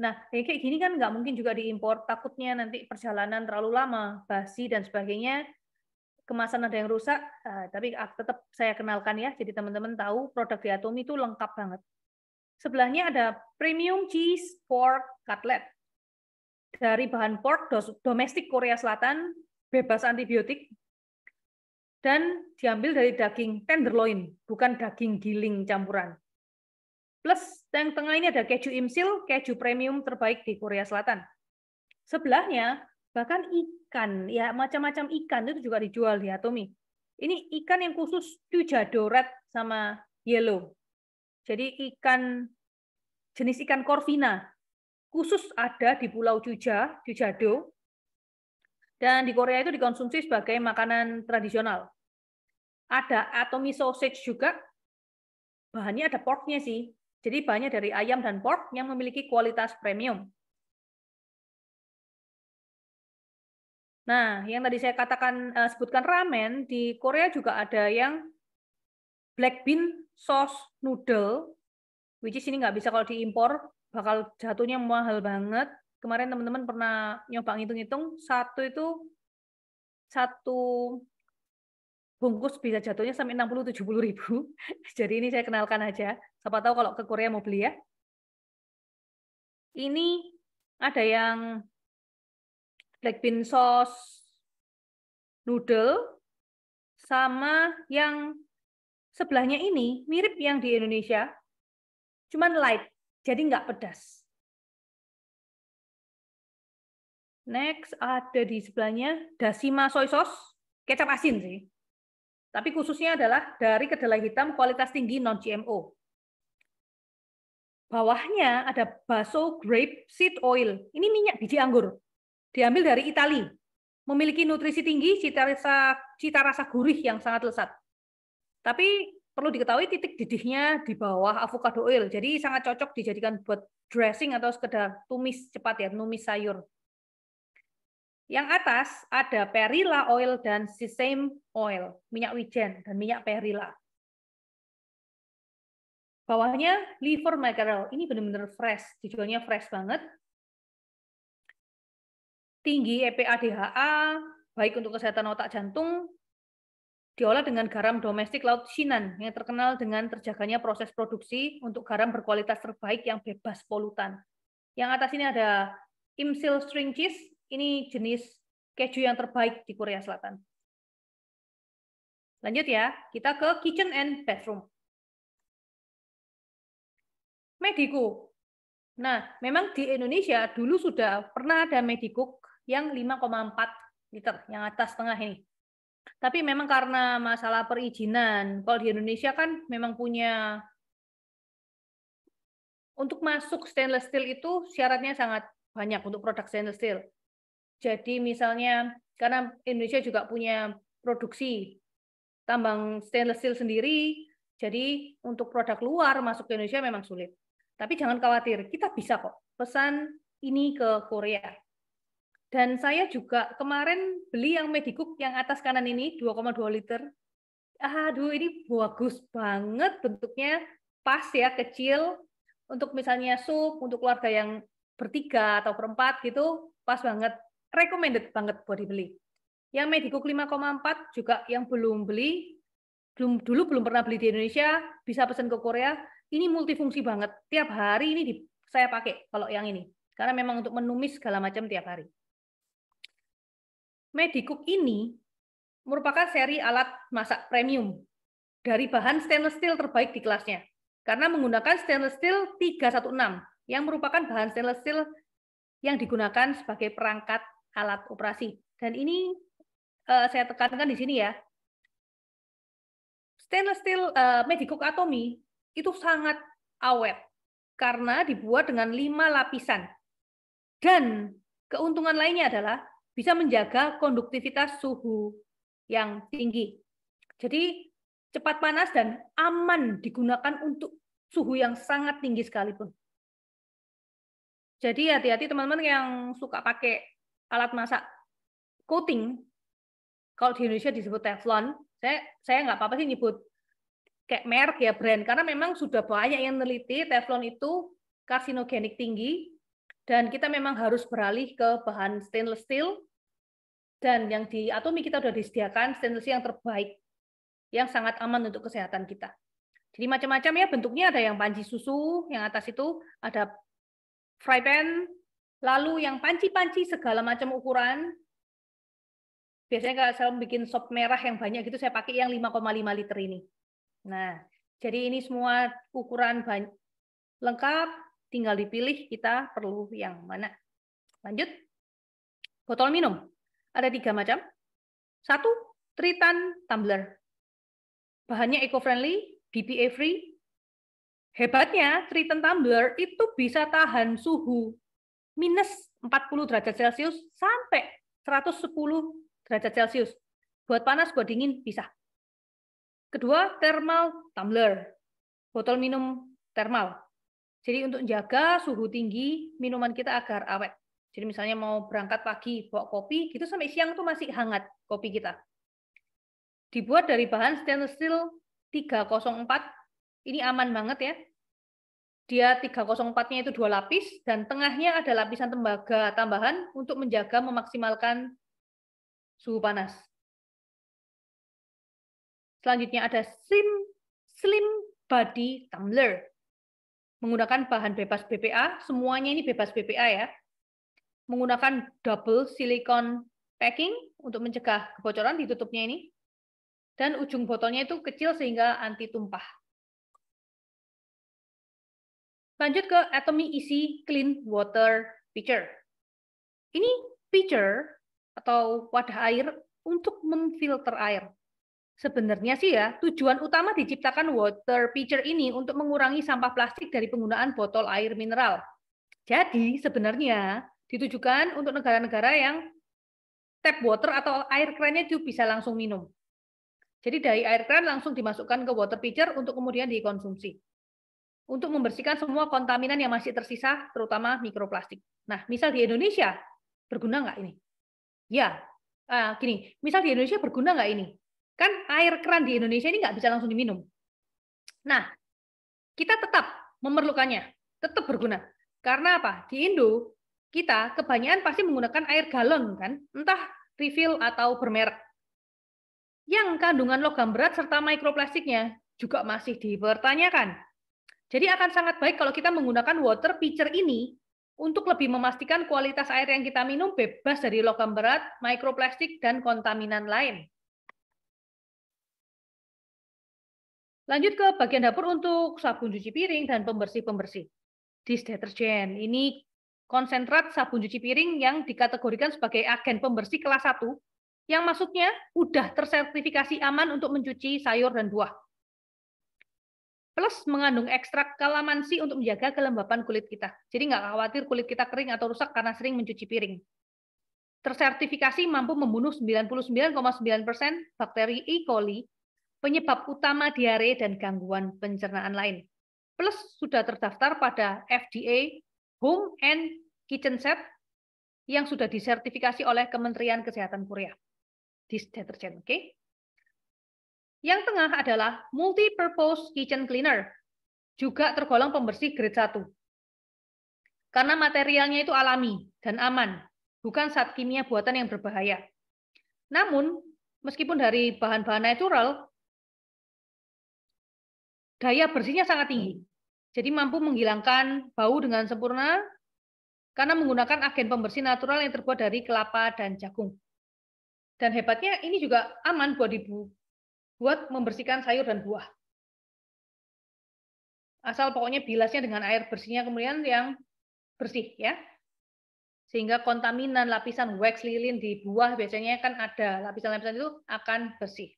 Nah, kayak gini kan nggak mungkin juga diimpor, takutnya nanti perjalanan terlalu lama, basi dan sebagainya, kemasan ada yang rusak, tapi tetap saya kenalkan ya, jadi teman-teman tahu produk di Atomy itu lengkap banget. Sebelahnya ada premium cheese pork cutlet. Dari bahan pork domestik Korea Selatan, bebas antibiotik, dan diambil dari daging tenderloin, bukan daging giling campuran. Plus yang tengah ini ada keju imsil, keju premium terbaik di Korea Selatan. Sebelahnya bahkan ikan, ya macam-macam ikan itu juga dijual di Atomy. Ini ikan yang khusus Chujado red sama yellow. Jadi jenis ikan corvina khusus ada di Pulau Chujado. Dan di Korea itu dikonsumsi sebagai makanan tradisional. Ada Atomy sausage juga. Bahannya ada porknya sih. Jadi bahannya dari ayam dan pork yang memiliki kualitas premium. Nah, yang tadi saya katakan sebutkan ramen, di Korea juga ada yang black bean sauce noodle, which is ini nggak bisa kalau diimpor, bakal jatuhnya mahal banget. Kemarin teman-teman pernah nyoba ngitung-ngitung, satu bungkus bisa jatuhnya sampai 60-70 ribu. Jadi ini saya kenalkan aja. Siapa tahu kalau ke Korea mau beli ya. Ini ada yang black bean sauce noodle, sama yang sebelahnya ini mirip yang di Indonesia, cuman light, jadi nggak pedas. Next ada di sebelahnya Dashima soy sauce, kecap asin sih. Tapi khususnya adalah dari kedelai hitam kualitas tinggi non-GMO. Bawahnya ada bakso grape seed oil. Ini minyak biji anggur. Diambil dari Italia. Memiliki nutrisi tinggi, cita rasa gurih yang sangat lezat. Tapi perlu diketahui titik didihnya di bawah avocado oil. Jadi sangat cocok dijadikan buat dressing atau sekedar tumis cepat ya, numis sayur. Yang atas ada perilla oil dan sesame oil, minyak wijen dan minyak perilla. Bawahnya liver mackerel, ini benar-benar fresh, dijualnya fresh banget. Tinggi EPA-DHA, baik untuk kesehatan otak jantung, diolah dengan garam domestik Laut Shinan yang terkenal dengan terjaganya proses produksi untuk garam berkualitas terbaik yang bebas polutan. Yang atas ini ada Imsil string cheese, ini jenis keju yang terbaik di Korea Selatan. Lanjut ya, kita ke kitchen and bathroom. Medicook. Nah, memang di Indonesia dulu sudah pernah ada Medicook yang 5,4 liter, yang atas tengah ini. Tapi memang karena masalah perizinan, kalau di Indonesia kan memang punya, untuk masuk stainless steel itu syaratnya sangat banyak untuk produk stainless steel. Jadi misalnya, karena Indonesia juga punya produksi tambang stainless steel sendiri, jadi untuk produk luar masuk ke Indonesia memang sulit. Tapi jangan khawatir, kita bisa kok pesan ini ke Korea. Dan saya juga kemarin beli yang Medicook yang atas kanan ini 2,2 liter. Aduh, ini bagus banget bentuknya, pas ya, kecil. Untuk misalnya sup, untuk keluarga yang bertiga atau berempat gitu, pas banget. Recommended banget buat dibeli. Yang Medicook 5,4 juga yang belum beli, dulu belum pernah beli di Indonesia, bisa pesan ke Korea. Ini multifungsi banget. Tiap hari ini saya pakai kalau yang ini. Karena memang untuk menumis segala macam tiap hari. Medicook ini merupakan seri alat masak premium dari bahan stainless steel terbaik di kelasnya. Karena menggunakan stainless steel 316 yang merupakan bahan stainless steel yang digunakan sebagai perangkat alat operasi. Dan ini saya tekankan di sini ya. Stainless steel Medicook Atomy itu sangat awet karena dibuat dengan 5 lapisan. Dan keuntungan lainnya adalah bisa menjaga konduktivitas suhu yang tinggi. Jadi cepat panas dan aman digunakan untuk suhu yang sangat tinggi sekalipun. Jadi hati-hati teman-teman yang suka pakai alat masak coating. Kalau di Indonesia disebut teflon, saya nggak apa-apa sih nyebut kayak merek ya, brand, karena memang sudah banyak yang meneliti teflon itu karsinogenik tinggi, dan kita memang harus beralih ke bahan stainless steel, dan yang di Atomy kita sudah disediakan stainless steel yang terbaik, yang sangat aman untuk kesehatan kita. Jadi macam-macam ya bentuknya, ada yang panci susu, yang atas itu ada fry pan, lalu yang panci-panci segala macam ukuran. Biasanya kalau saya bikin sop merah yang banyak gitu, saya pakai yang 5,5 liter ini. Nah, jadi ini semua ukuran lengkap, tinggal dipilih kita perlu yang mana. Lanjut, botol minum. Ada 3 macam. 1, Tritan tumbler. Bahannya eco-friendly, BPA free. Hebatnya, Tritan tumbler itu bisa tahan suhu minus 40 derajat Celcius sampai 110 derajat Celcius. Buat panas, buat dingin, bisa. Kedua, thermal tumbler. Botol minum thermal. Jadi untuk menjaga suhu tinggi minuman kita agar awet. Jadi misalnya mau berangkat pagi bawa kopi, gitu sampai siang tuh masih hangat kopi kita. Dibuat dari bahan stainless steel 304. Ini aman banget ya. Dia 304-nya itu 2 lapis dan tengahnya ada lapisan tembaga tambahan untuk menjaga memaksimalkan suhu panas. Selanjutnya ada slim body tumbler. Menggunakan bahan bebas BPA, semuanya ini bebas BPA ya. Menggunakan double silicone packing untuk mencegah kebocoran di tutupnya ini. Dan ujung botolnya itu kecil sehingga anti tumpah. Lanjut ke Atomy Easy Clean Water Pitcher. Ini pitcher atau wadah air untuk memfilter air. Sebenarnya sih ya, tujuan utama diciptakan water pitcher ini untuk mengurangi sampah plastik dari penggunaan botol air mineral. Jadi sebenarnya ditujukan untuk negara-negara yang tap water atau air kerannya itu bisa langsung minum. Jadi dari air keran langsung dimasukkan ke water pitcher untuk kemudian dikonsumsi. Untuk membersihkan semua kontaminan yang masih tersisa, terutama mikroplastik. Nah, misal di Indonesia, berguna nggak ini? Ya, gini, misal di Indonesia berguna nggak ini? Kan air keran di Indonesia ini nggak bisa langsung diminum. Nah, kita tetap memerlukannya, tetap berguna. Karena apa? Di Indo, kita kebanyakan pasti menggunakan air galon, kan? Entah refill atau bermerek. Yang kandungan logam berat serta mikroplastiknya juga masih dipertanyakan. Jadi akan sangat baik kalau kita menggunakan water pitcher ini untuk lebih memastikan kualitas air yang kita minum bebas dari logam berat, mikroplastik, dan kontaminan lain. Lanjut ke bagian dapur untuk sabun cuci piring dan pembersih-pembersih. Dish detergent. Ini konsentrat sabun cuci piring yang dikategorikan sebagai agen pembersih kelas 1, yang maksudnya udah tersertifikasi aman untuk mencuci sayur dan buah. Plus mengandung ekstrak kalamansi untuk menjaga kelembapan kulit kita. Jadi nggak khawatir kulit kita kering atau rusak karena sering mencuci piring. Tersertifikasi mampu membunuh 99,9% bakteri E. coli, penyebab utama diare dan gangguan pencernaan lain. Plus sudah terdaftar pada FDA Home and Kitchen Set yang sudah disertifikasi oleh Kementerian Kesehatan Korea. Dish detergent, oke? Yang tengah adalah multi-purpose kitchen cleaner, juga tergolong pembersih grade 1. Karena materialnya itu alami dan aman, bukan zat kimia buatan yang berbahaya. Namun, meskipun dari bahan-bahan natural, daya bersihnya sangat tinggi. Jadi mampu menghilangkan bau dengan sempurna karena menggunakan agen pembersih natural yang terbuat dari kelapa dan jagung. Dan hebatnya ini juga aman buat membersihkan sayur dan buah. Asal pokoknya bilasnya dengan air bersihnya kemudian yang bersih ya. Sehingga kontaminan lapisan wax lilin di buah biasanya kan ada lapisan-lapisan itu akan bersih.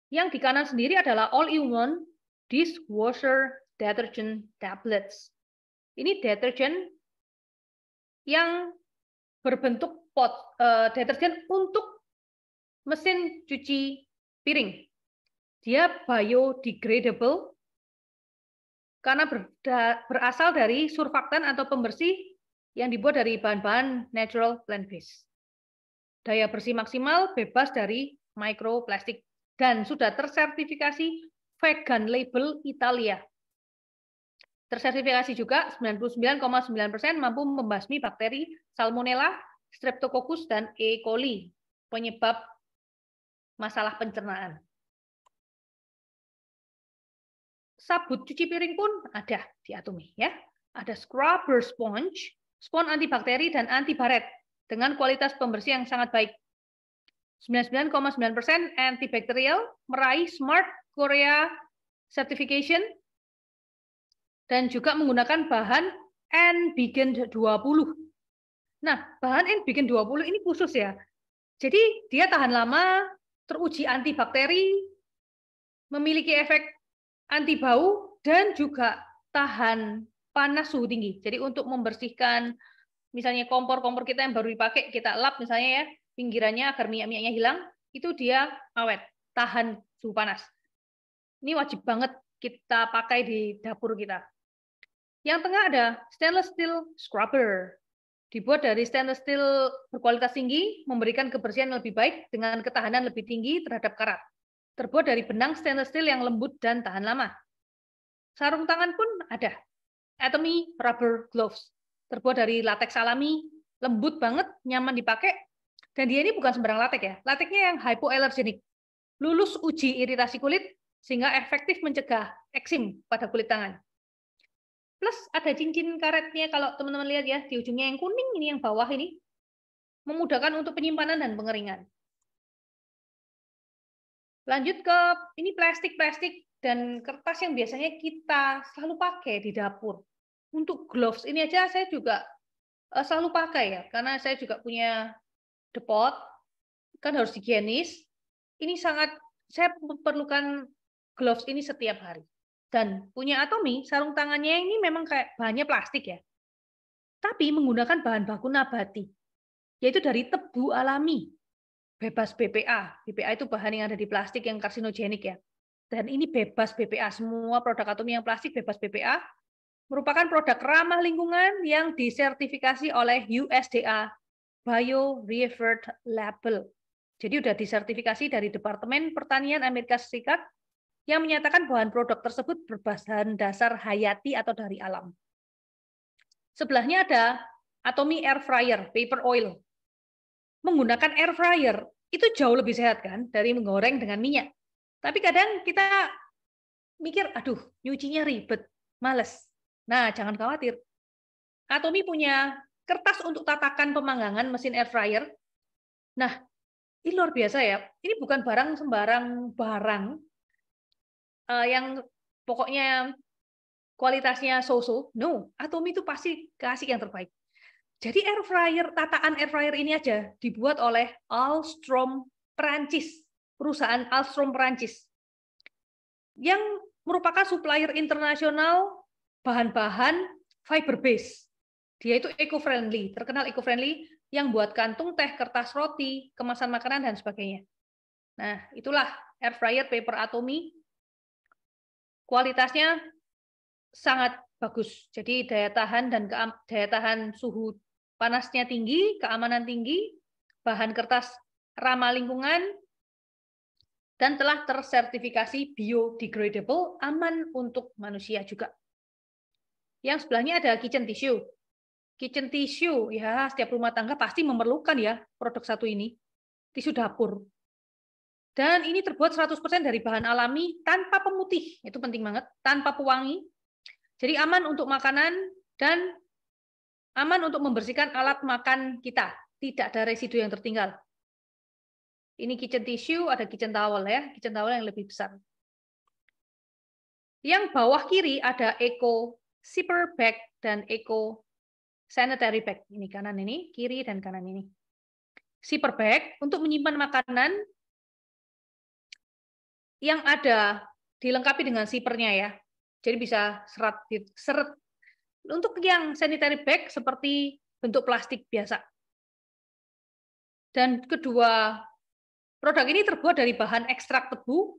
Yang di kanan sendiri adalah all-in-one dishwasher detergent tablets. Ini deterjen yang berbentuk deterjen untuk mesin cuci piring. Dia biodegradable karena berasal dari surfaktan atau pembersih yang dibuat dari bahan-bahan natural plant-based. Daya bersih maksimal bebas dari mikroplastik dan sudah tersertifikasi vegan label Italia. Tersertifikasi juga 99,9% mampu membasmi bakteri Salmonella, Streptococcus, dan E. coli, penyebab masalah pencernaan. Sabut cuci piring pun ada di Atomy ya. Ada scrubber sponge, spons antibakteri dan antibaret dengan kualitas pembersih yang sangat baik. 99,9% antibacterial, meraih Smart Korea Certification dan juga menggunakan bahan N-Bigen 20. Nah, bahan N-Bigen 20 ini khusus ya. Jadi dia tahan lama, teruji antibakteri, memiliki efek anti bau, dan juga tahan panas suhu tinggi. Jadi untuk membersihkan misalnya kompor-kompor kita yang baru dipakai, kita lap misalnya ya, pinggirannya agar minyak-minyaknya hilang, itu dia awet, tahan suhu panas. Ini wajib banget kita pakai di dapur kita. Yang tengah ada stainless steel scrubber. Dibuat dari stainless steel berkualitas tinggi, memberikan kebersihan lebih baik dengan ketahanan lebih tinggi terhadap karat. Terbuat dari benang stainless steel yang lembut dan tahan lama. Sarung tangan pun ada. Atomy Rubber Gloves. Terbuat dari latex alami, lembut banget, nyaman dipakai. Dan dia ini bukan sembarang latex ya. Lateksnya yang hypoallergenic. Lulus uji iritasi kulit, sehingga efektif mencegah eksim pada kulit tangan. Plus ada cincin karetnya, kalau teman-teman lihat ya, di ujungnya yang kuning ini, yang bawah ini, memudahkan untuk penyimpanan dan pengeringan. Lanjut ke ini plastik-plastik dan kertas yang biasanya kita selalu pakai di dapur. Untuk gloves ini aja saya juga selalu pakai ya, karena saya juga punya depot, kan harus higienis. Ini sangat, saya perlukan gloves ini setiap hari. Dan punya Atomy, sarung tangannya ini memang kayak bahannya plastik ya. Tapi menggunakan bahan baku nabati, yaitu dari tebu alami, bebas BPA. BPA itu bahan yang ada di plastik yang karsinogenik ya. Dan ini bebas BPA, semua produk Atomy yang plastik bebas BPA, merupakan produk ramah lingkungan yang disertifikasi oleh USDA Bio-Referred Label. Jadi udah disertifikasi dari Departemen Pertanian Amerika Serikat yang menyatakan bahan produk tersebut berbahan dasar hayati atau dari alam. Sebelahnya ada Atomy Air Fryer, paper oil. Menggunakan air fryer itu jauh lebih sehat kan dari menggoreng dengan minyak. Tapi kadang kita mikir, aduh, nyucinya ribet, males. Nah, jangan khawatir. Atomy punya kertas untuk tatakan pemanggangan mesin air fryer. Nah, ini luar biasa ya. Ini bukan barang sembarang barang yang pokoknya kualitasnya so-so. No, Atomy itu pasti kasih yang terbaik. Jadi air fryer, tataan air fryer ini aja dibuat oleh Alstom Perancis, perusahaan Alstom Perancis, yang merupakan supplier internasional bahan-bahan fiber base. Dia itu eco-friendly, terkenal eco-friendly, yang buat kantung teh, kertas roti, kemasan makanan, dan sebagainya. Nah, itulah air fryer paper Atomy. Kualitasnya sangat bagus. Jadi daya tahan dan daya tahan suhu panasnya tinggi, keamanan tinggi, bahan kertas ramah lingkungan, dan telah tersertifikasi biodegradable, aman untuk manusia juga. Yang sebelahnya ada kitchen tissue. Kitchen tissue, ya setiap rumah tangga pasti memerlukan ya produk satu ini, tisu dapur. Dan ini terbuat 100% dari bahan alami tanpa pemutih, itu penting banget, tanpa pewangi. Jadi aman untuk makanan dan aman untuk membersihkan alat makan kita, tidak ada residu yang tertinggal. Ini kitchen tissue, ada kitchen towel ya, kitchen towel yang lebih besar. Yang bawah kiri ada eco zipper bag dan eco sanitary bag. Ini kanan ini, kiri dan kanan ini. Zipper bag untuk menyimpan makanan yang ada dilengkapi dengan zippernya ya. Jadi bisa seret. Untuk yang sanitary bag seperti bentuk plastik biasa. Dan kedua produk ini terbuat dari bahan ekstrak tebu,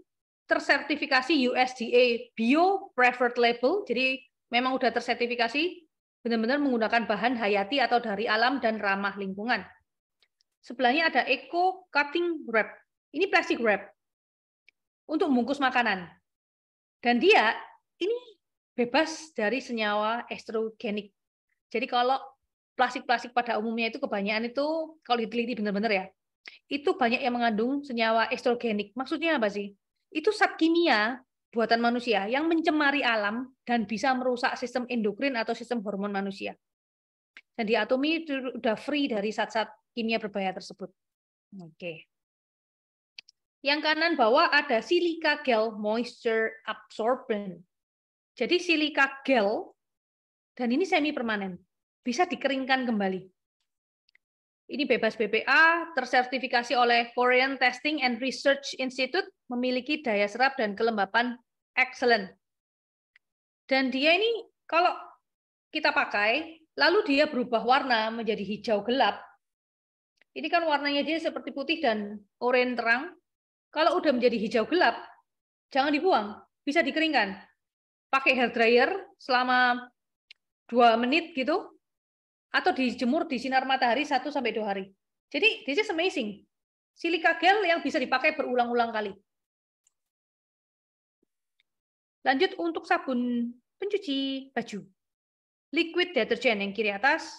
tersertifikasi USDA Bio Preferred Label. Jadi memang udah tersertifikasi benar-benar menggunakan bahan hayati atau dari alam dan ramah lingkungan. Sebelahnya ada Eco Cutting Wrap. Ini plastic wrap untuk membungkus makanan. Dan dia ini bebas dari senyawa estrogenik. Jadi kalau plastik-plastik pada umumnya itu kebanyakan itu kalau diteliti benar-benar ya, itu banyak yang mengandung senyawa estrogenik. Maksudnya apa sih? Itu zat kimia buatan manusia yang mencemari alam dan bisa merusak sistem endokrin atau sistem hormon manusia. Dan di Atomy itu udah free dari zat-zat kimia berbahaya tersebut. Oke. Yang kanan bawah ada silica gel moisture absorbent. Jadi silika gel, dan ini semi permanen, bisa dikeringkan kembali. Ini bebas BPA, tersertifikasi oleh Korean Testing and Research Institute, memiliki daya serap dan kelembapan excellent. Dan dia ini kalau kita pakai, lalu dia berubah warna menjadi hijau gelap. Ini kan warnanya dia seperti putih dan oranye terang. Kalau udah menjadi hijau gelap, jangan dibuang, bisa dikeringkan. pakai hair dryer selama 2 menit gitu, atau dijemur di sinar matahari 1 sampai 2 hari. Jadi this is amazing. Silika gel yang bisa dipakai berulang-ulang kali. Lanjut untuk sabun pencuci baju. Liquid deterjen yang kiri atas,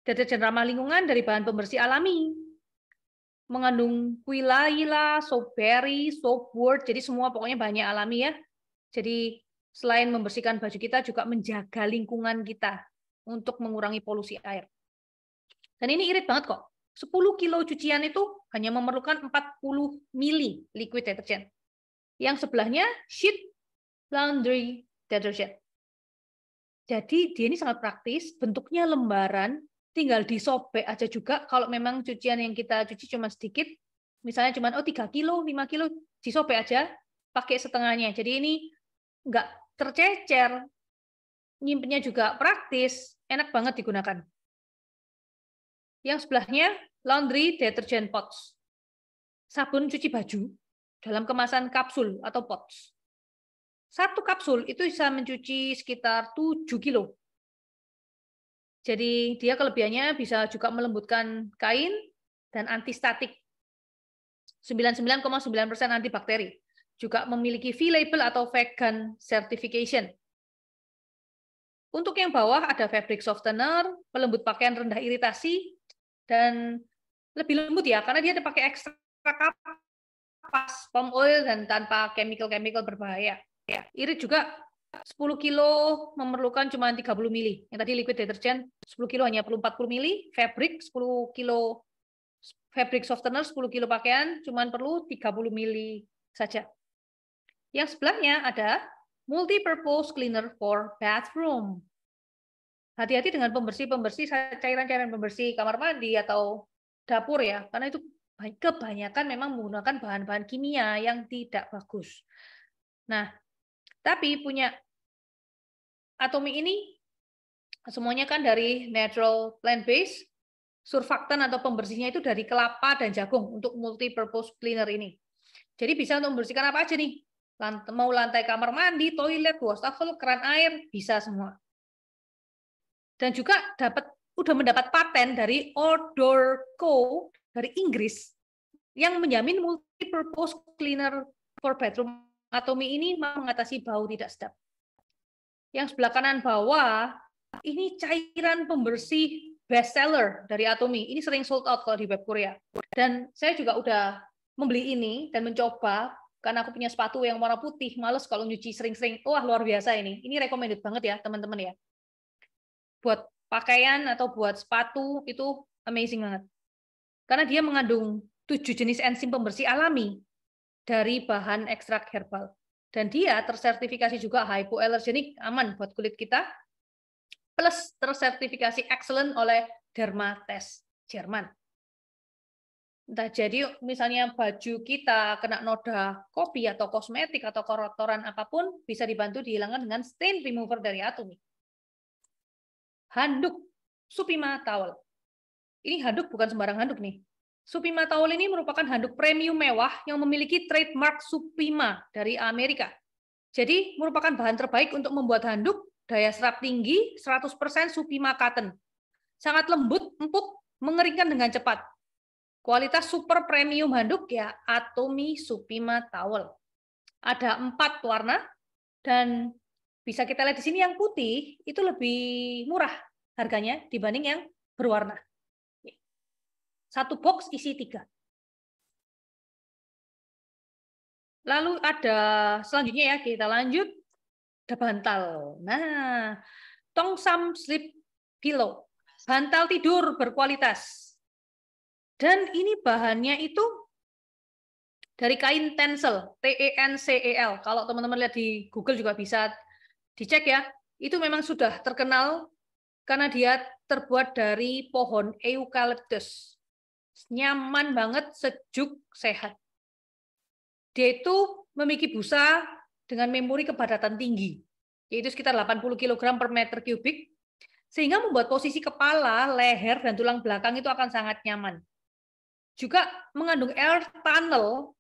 deterjen ramah lingkungan dari bahan pembersih alami. Mengandung quinilla, soapberry, soapwort, jadi semua pokoknya bahannya alami ya. Jadi selain membersihkan baju kita juga menjaga lingkungan kita untuk mengurangi polusi air. Dan ini irit banget kok. 10 kilo cucian itu hanya memerlukan 40 mili liquid deterjen. Yang sebelahnya sheet laundry deterjen. Jadi dia ini sangat praktis, bentuknya lembaran, tinggal disobek aja juga. Kalau memang cucian yang kita cuci cuma sedikit, misalnya cuma 3 kilo, 5 kilo, disobek aja, pakai setengahnya. Jadi ini nggak tercecer, nyimpennya juga praktis, enak banget digunakan. Yang sebelahnya laundry detergent pots. Sabun cuci baju dalam kemasan kapsul atau pots. 1 kapsul itu bisa mencuci sekitar 7 kilo. Jadi dia kelebihannya bisa juga melembutkan kain dan antistatik. 99,9% antibakteri. Juga memiliki V-label atau vegan certification. Untuk yang bawah ada fabric softener, pelembut pakaian rendah iritasi, dan lebih lembut ya, karena dia ada pakai ekstrak kapas, palm oil, dan tanpa chemical-chemical berbahaya. Irit juga 10 kilo memerlukan cuma 30 mili. Yang tadi liquid deterjen 10 kilo hanya perlu 40 mili, fabric 10 kilo fabric softener 10 kilo pakaian cuma perlu 30 mili saja. Yang sebelahnya ada multi-purpose cleaner for bathroom. Hati-hati dengan pembersih-pembersih cairan-cairan pembersih kamar mandi atau dapur ya, karena itu kebanyakan memang menggunakan bahan-bahan kimia yang tidak bagus. Nah, tapi punya Atomy ini semuanya kan dari natural plant-based, surfaktan atau pembersihnya itu dari kelapa dan jagung untuk multi-purpose cleaner ini. Jadi bisa untuk membersihkan apa aja nih? Mau lantai kamar mandi, toilet, wastafel, keran air, bisa semua. Dan juga udah mendapat paten dari Odor Co dari Inggris yang menjamin multi-purpose cleaner for bedroom Atomy ini mengatasi bau tidak sedap. Yang sebelah kanan bawah ini cairan pembersih best seller dari Atomy. Ini sering sold out kalau di web Korea. Dan saya juga udah membeli ini dan mencoba karena aku punya sepatu yang warna putih, males kalau nyuci sering-sering. Wah, luar biasa ini. Ini recommended banget ya, teman-teman ya. Buat pakaian atau buat sepatu itu amazing banget. Karena dia mengandung 7 jenis enzim pembersih alami dari bahan ekstrak herbal. Dan dia tersertifikasi juga hypoallergenic, aman buat kulit kita, plus tersertifikasi excellent oleh Dermatest Jerman. Entah jadi misalnya baju kita kena noda kopi atau kosmetik atau kotoran apapun, bisa dibantu dihilangkan dengan stain remover dari Atomy. Handuk Supima Towel. Ini handuk bukan sembarang handuk nih. Supima Towel ini merupakan handuk premium mewah yang memiliki trademark Supima dari Amerika. Jadi merupakan bahan terbaik untuk membuat handuk, daya serap tinggi, 100% Supima cotton. Sangat lembut, empuk, mengeringkan dengan cepat. Kualitas super premium handuk ya Atomy Supima Towel. Ada 4 warna dan bisa kita lihat di sini yang putih itu lebih murah harganya dibanding yang berwarna. 1 box isi 3. Lalu ada selanjutnya ya, kita lanjut. Ada bantal. Nah, Tongsam Sleep Pillow. Bantal tidur berkualitas. Dan ini bahannya itu dari kain tencel, TENCEL. Kalau teman-teman lihat di Google juga bisa dicek ya. Itu memang sudah terkenal karena dia terbuat dari pohon eucalyptus. Nyaman banget, sejuk, sehat. Dia itu memiliki busa dengan memori kepadatan tinggi, yaitu sekitar 80 kg per meter kubik, sehingga membuat posisi kepala, leher, dan tulang belakang itu akan sangat nyaman. Juga mengandung air tunnel,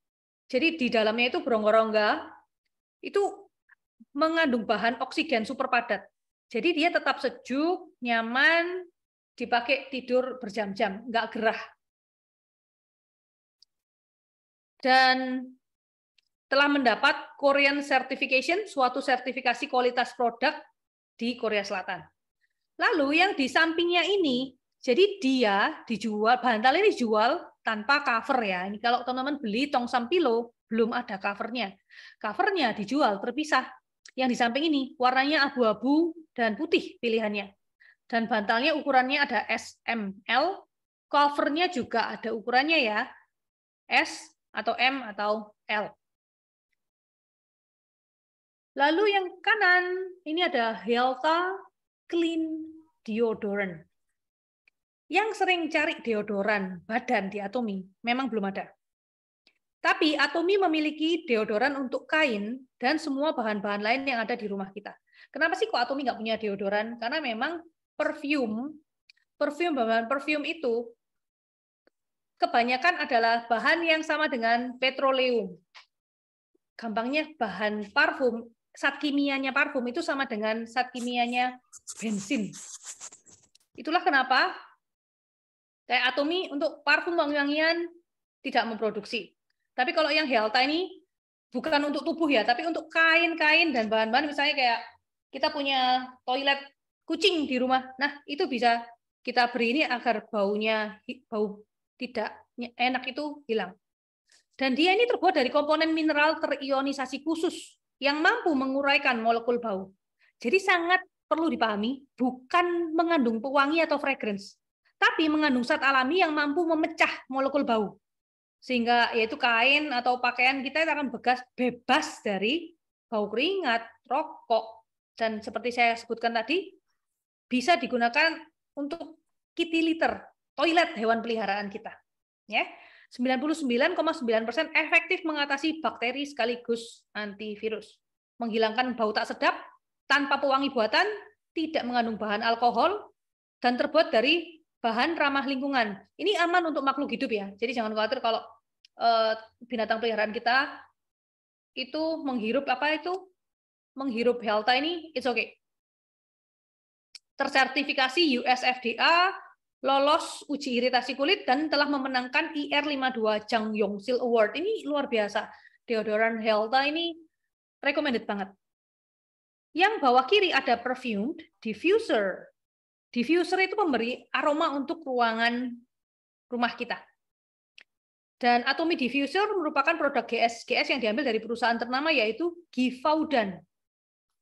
jadi di dalamnya itu berongga-rongga, itu mengandung bahan oksigen super padat. Jadi dia tetap sejuk, nyaman, dipakai tidur berjam-jam, nggak gerah. Dan telah mendapat Korean Certification, suatu sertifikasi kualitas produk di Korea Selatan. Lalu yang di sampingnya ini, jadi dia dijual, bantal ini dijual tanpa cover ya. Ini kalau teman-teman beli Tongsam Pillow, belum ada covernya. Covernya dijual terpisah. Yang di samping ini, warnanya abu-abu dan putih pilihannya. Dan bantalnya ukurannya ada S, M, L. Covernya juga ada ukurannya ya, S atau M atau L. Lalu yang kanan, ini ada Helta Clean Deodorant. Yang sering cari deodoran badan di Atomy, memang belum ada. Tapi Atomy memiliki deodoran untuk kain dan semua bahan-bahan lain yang ada di rumah kita. Kenapa sih kok Atomy nggak punya deodoran? Karena memang bahan parfum itu kebanyakan adalah bahan yang sama dengan petroleum. Gampangnya bahan parfum, zat kimianya parfum itu sama dengan zat kimianya bensin. Itulah kenapa kayak Atomy untuk parfum wangi-wangian tidak memproduksi. Tapi kalau yang Helta ini bukan untuk tubuh ya, tapi untuk kain-kain dan bahan-bahan, misalnya kayak kita punya toilet kucing di rumah. Nah, itu bisa kita beri ini agar bau tidak enak itu hilang. Dan dia ini terbuat dari komponen mineral terionisasi khusus yang mampu menguraikan molekul bau. Jadi sangat perlu dipahami, bukan mengandung pewangi atau fragrance, tapi mengandung zat alami yang mampu memecah molekul bau. Sehingga yaitu kain atau pakaian kita akan bebas dari bau keringat, rokok, dan seperti saya sebutkan tadi, bisa digunakan untuk kitty litter, toilet hewan peliharaan kita. Ya. 99,9% efektif mengatasi bakteri sekaligus antivirus. Menghilangkan bau tak sedap, tanpa pewangi buatan, tidak mengandung bahan alkohol, dan terbuat dari bahan ramah lingkungan. Ini aman untuk makhluk hidup ya. Jadi jangan khawatir kalau binatang peliharaan kita itu menghirup menghirup Helta ini, it's okay. Tersertifikasi US FDA, lolos uji iritasi kulit, dan telah memenangkan IR52 Jang Yongsil Award. Ini luar biasa. Deodoran Helta ini recommended banget. Yang bawah kiri ada perfumed diffuser. Diffuser itu pemberi aroma untuk ruangan rumah kita. Dan Atomy Diffuser merupakan produk GS yang diambil dari perusahaan ternama yaitu Givaudan.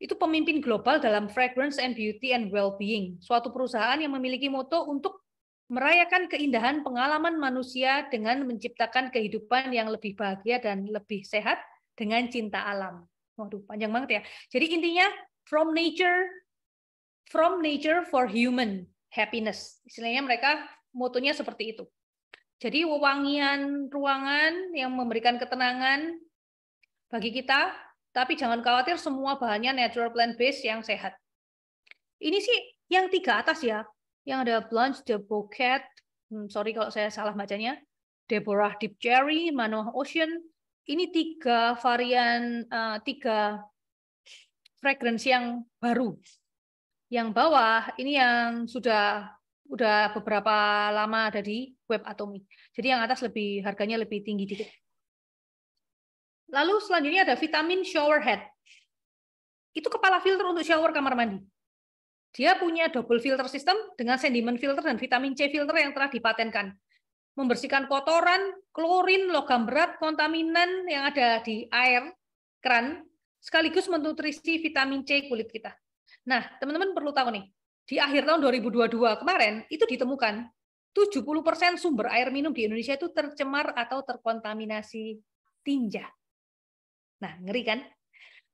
Itu pemimpin global dalam fragrance and beauty and well-being. Suatu perusahaan yang memiliki moto untuk merayakan keindahan pengalaman manusia dengan menciptakan kehidupan yang lebih bahagia dan lebih sehat dengan cinta alam. Waduh, panjang banget ya. Jadi intinya from nature for human happiness. Istilahnya mereka motonya seperti itu. Jadi wewangian ruangan yang memberikan ketenangan bagi kita, tapi jangan khawatir semua bahannya natural plant-based yang sehat. Ini sih yang 3 atas ya. Yang ada Blanche de Bouquet, sorry kalau saya salah bacanya, Deborah Deep Cherry, Manoa Ocean. Ini 3 varian, 3 fragrance yang baru. Yang bawah ini yang sudah beberapa lama ada di web Atomy. Jadi yang atas harganya lebih tinggi dikit. Lalu selanjutnya ada vitamin shower head. Itu kepala filter untuk shower kamar mandi. Dia punya double filter system dengan sedimen filter dan vitamin C filter yang telah dipatenkan. Membersihkan kotoran, klorin, logam berat, kontaminan yang ada di air, keran, sekaligus menutrisi vitamin C kulit kita. Nah, teman-teman perlu tahu nih, di akhir tahun 2022 kemarin, itu ditemukan 70% sumber air minum di Indonesia itu tercemar atau terkontaminasi tinja. Nah, ngeri kan?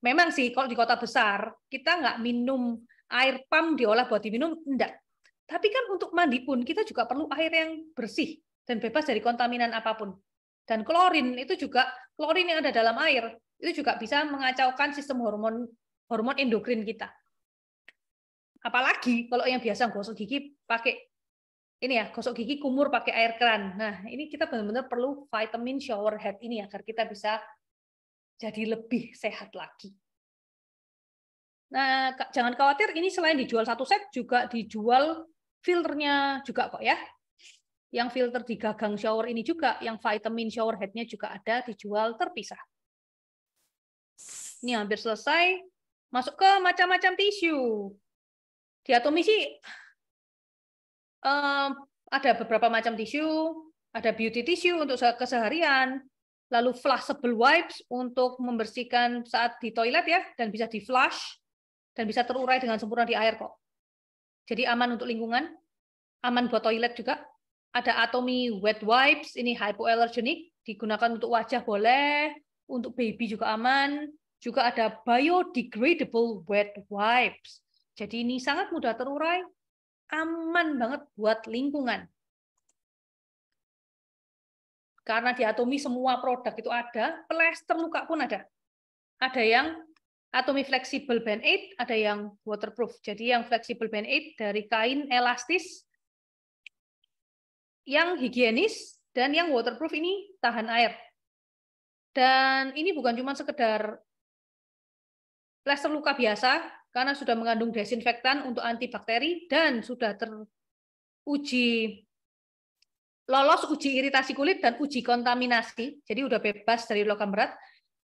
Memang sih, kalau di kota besar, kita nggak minum air pam diolah buat diminum, enggak. Tapi kan untuk mandi pun, kita juga perlu air yang bersih dan bebas dari kontaminan apapun. Dan klorin yang ada dalam air, itu juga bisa mengacaukan sistem hormon endokrin kita. Apalagi kalau yang biasa gosok gigi pakai gosok gigi kumur pakai air keran. Nah, ini kita benar-benar perlu vitamin shower head ini agar kita bisa jadi lebih sehat lagi. Nah, jangan khawatir, ini selain dijual satu set, juga dijual filternya juga kok ya. Yang filter di gagang shower ini juga, yang vitamin shower head-nya juga ada dijual terpisah. Ini hampir selesai. Masuk ke macam-macam tisu. Di Atomy sih ada beberapa macam tisu, ada beauty tissue untuk keseharian, lalu flushable wipes untuk membersihkan saat di toilet ya, dan bisa di flush, dan bisa terurai dengan sempurna di air kok. Jadi aman untuk lingkungan, aman buat toilet juga. Ada Atomy wet wipes, ini hypoallergenic, digunakan untuk wajah boleh, untuk baby juga aman. Juga ada biodegradable wet wipes. Jadi ini sangat mudah terurai, aman banget buat lingkungan. Karena di Atomy semua produk itu ada, plester luka pun ada. Ada yang Atomy Flexible Band-Aid, ada yang waterproof. Jadi yang Flexible Band-Aid dari kain elastis, yang higienis, dan yang waterproof ini tahan air. Dan ini bukan cuma sekedar plester luka biasa, karena sudah mengandung desinfektan untuk antibakteri, dan sudah teruji lolos uji iritasi kulit dan uji kontaminasi, jadi udah bebas dari logam berat,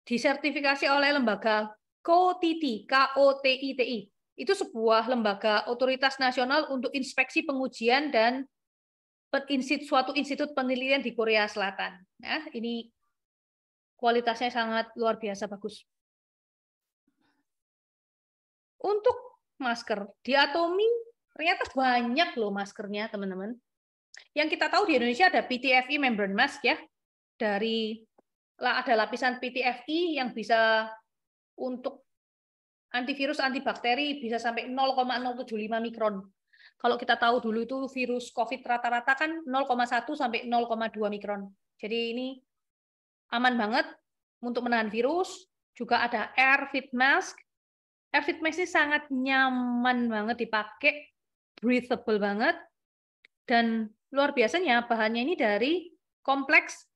disertifikasi oleh lembaga KOTITI, KOTITI. Itu sebuah lembaga otoritas nasional untuk inspeksi pengujian dan suatu institut penelitian di Korea Selatan. Nah, ini kualitasnya sangat luar biasa bagus. Untuk masker, di Atomy ternyata banyak loh maskernya, teman-teman. Yang kita tahu di Indonesia ada PTFE membrane mask ya, ada lapisan PTFE yang bisa untuk antivirus, antibakteri bisa sampai 0,075 mikron. Kalau kita tahu dulu itu virus COVID rata-rata kan 0,1 sampai 0,2 mikron. Jadi ini aman banget untuk menahan virus. Juga ada air fit mask. Air fit mask ini sangat nyaman banget dipakai, breathable banget, dan luar biasanya bahannya ini dari complex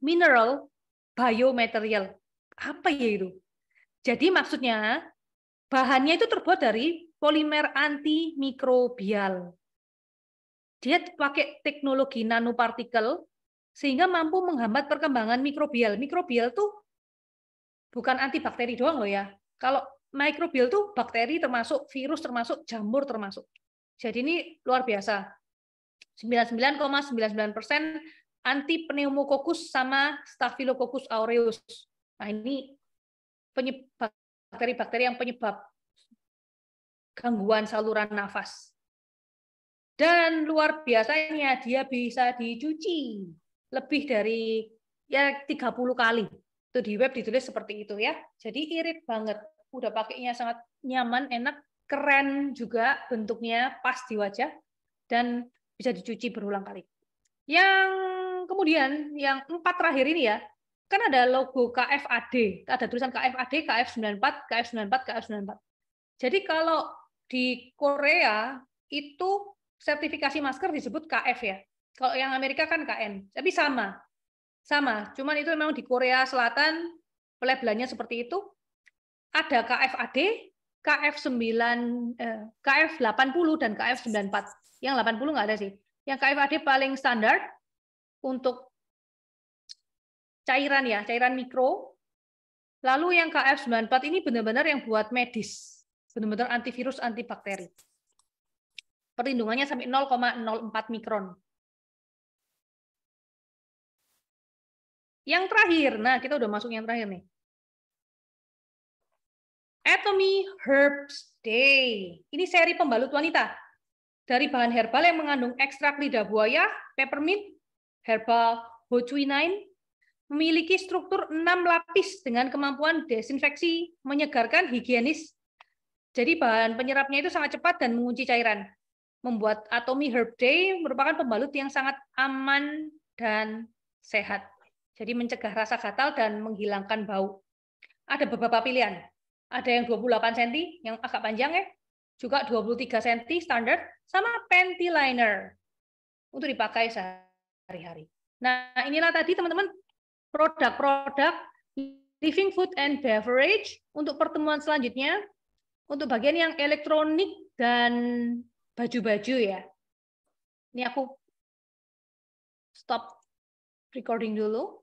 mineral biomaterial. Apa ya itu? Jadi maksudnya bahannya itu terbuat dari polimer antimikrobial. Dia pakai teknologi nanopartikel sehingga mampu menghambat perkembangan mikrobial. Mikrobial tuh bukan antibakteri doang loh ya. Kalau mikrobial tuh bakteri termasuk, virus termasuk, jamur termasuk. Jadi ini luar biasa. 99,99% anti pneumococcus sama Staphylococcus aureus. Nah, ini bakteri-bakteri yang penyebab gangguan saluran nafas. Dan luar biasanya dia bisa dicuci lebih dari ya 30 kali. Itu di web ditulis seperti itu ya. Jadi irit banget. Udah pakainya sangat nyaman, enak, keren juga bentuknya, pas di wajah, dan bisa dicuci berulang kali. Yang kemudian yang 4 terakhir ini ya, kan ada logo KFAD, ada tulisan KFAD, KF94, KF94, KF94. Jadi kalau di Korea itu sertifikasi masker disebut KF ya. Kalau yang Amerika kan KN, tapi sama. Cuman itu memang di Korea Selatan pelabelannya seperti itu. Ada KFAD, KF80 dan KF94. Yang 80 nggak ada sih. Yang KFAD paling standar untuk cairan ya, cairan mikro. Lalu yang KF94 ini benar-benar yang buat medis. Benar-benar antivirus, antibakteri. Perlindungannya sampai 0,04 mikron. Yang terakhir, nah kita udah masuk yang terakhir nih. Atomy Herbs Day. Ini seri pembalut wanita. Dari bahan herbal yang mengandung ekstrak lidah buaya, peppermint, herbal hojuinine, memiliki struktur 6 lapis dengan kemampuan desinfeksi, menyegarkan, higienis. Jadi bahan penyerapnya itu sangat cepat dan mengunci cairan. Membuat Atomy Herb Day merupakan pembalut yang sangat aman dan sehat. Jadi mencegah rasa gatal dan menghilangkan bau. Ada beberapa pilihan. Ada yang 28 cm yang agak panjang ya. Juga 23 cm standar sama panty liner untuk dipakai sehari-hari. Nah, inilah tadi teman-teman produk-produk Living Food and Beverage untuk pertemuan selanjutnya, untuk bagian yang elektronik dan baju-baju ya. Ini aku stop recording dulu.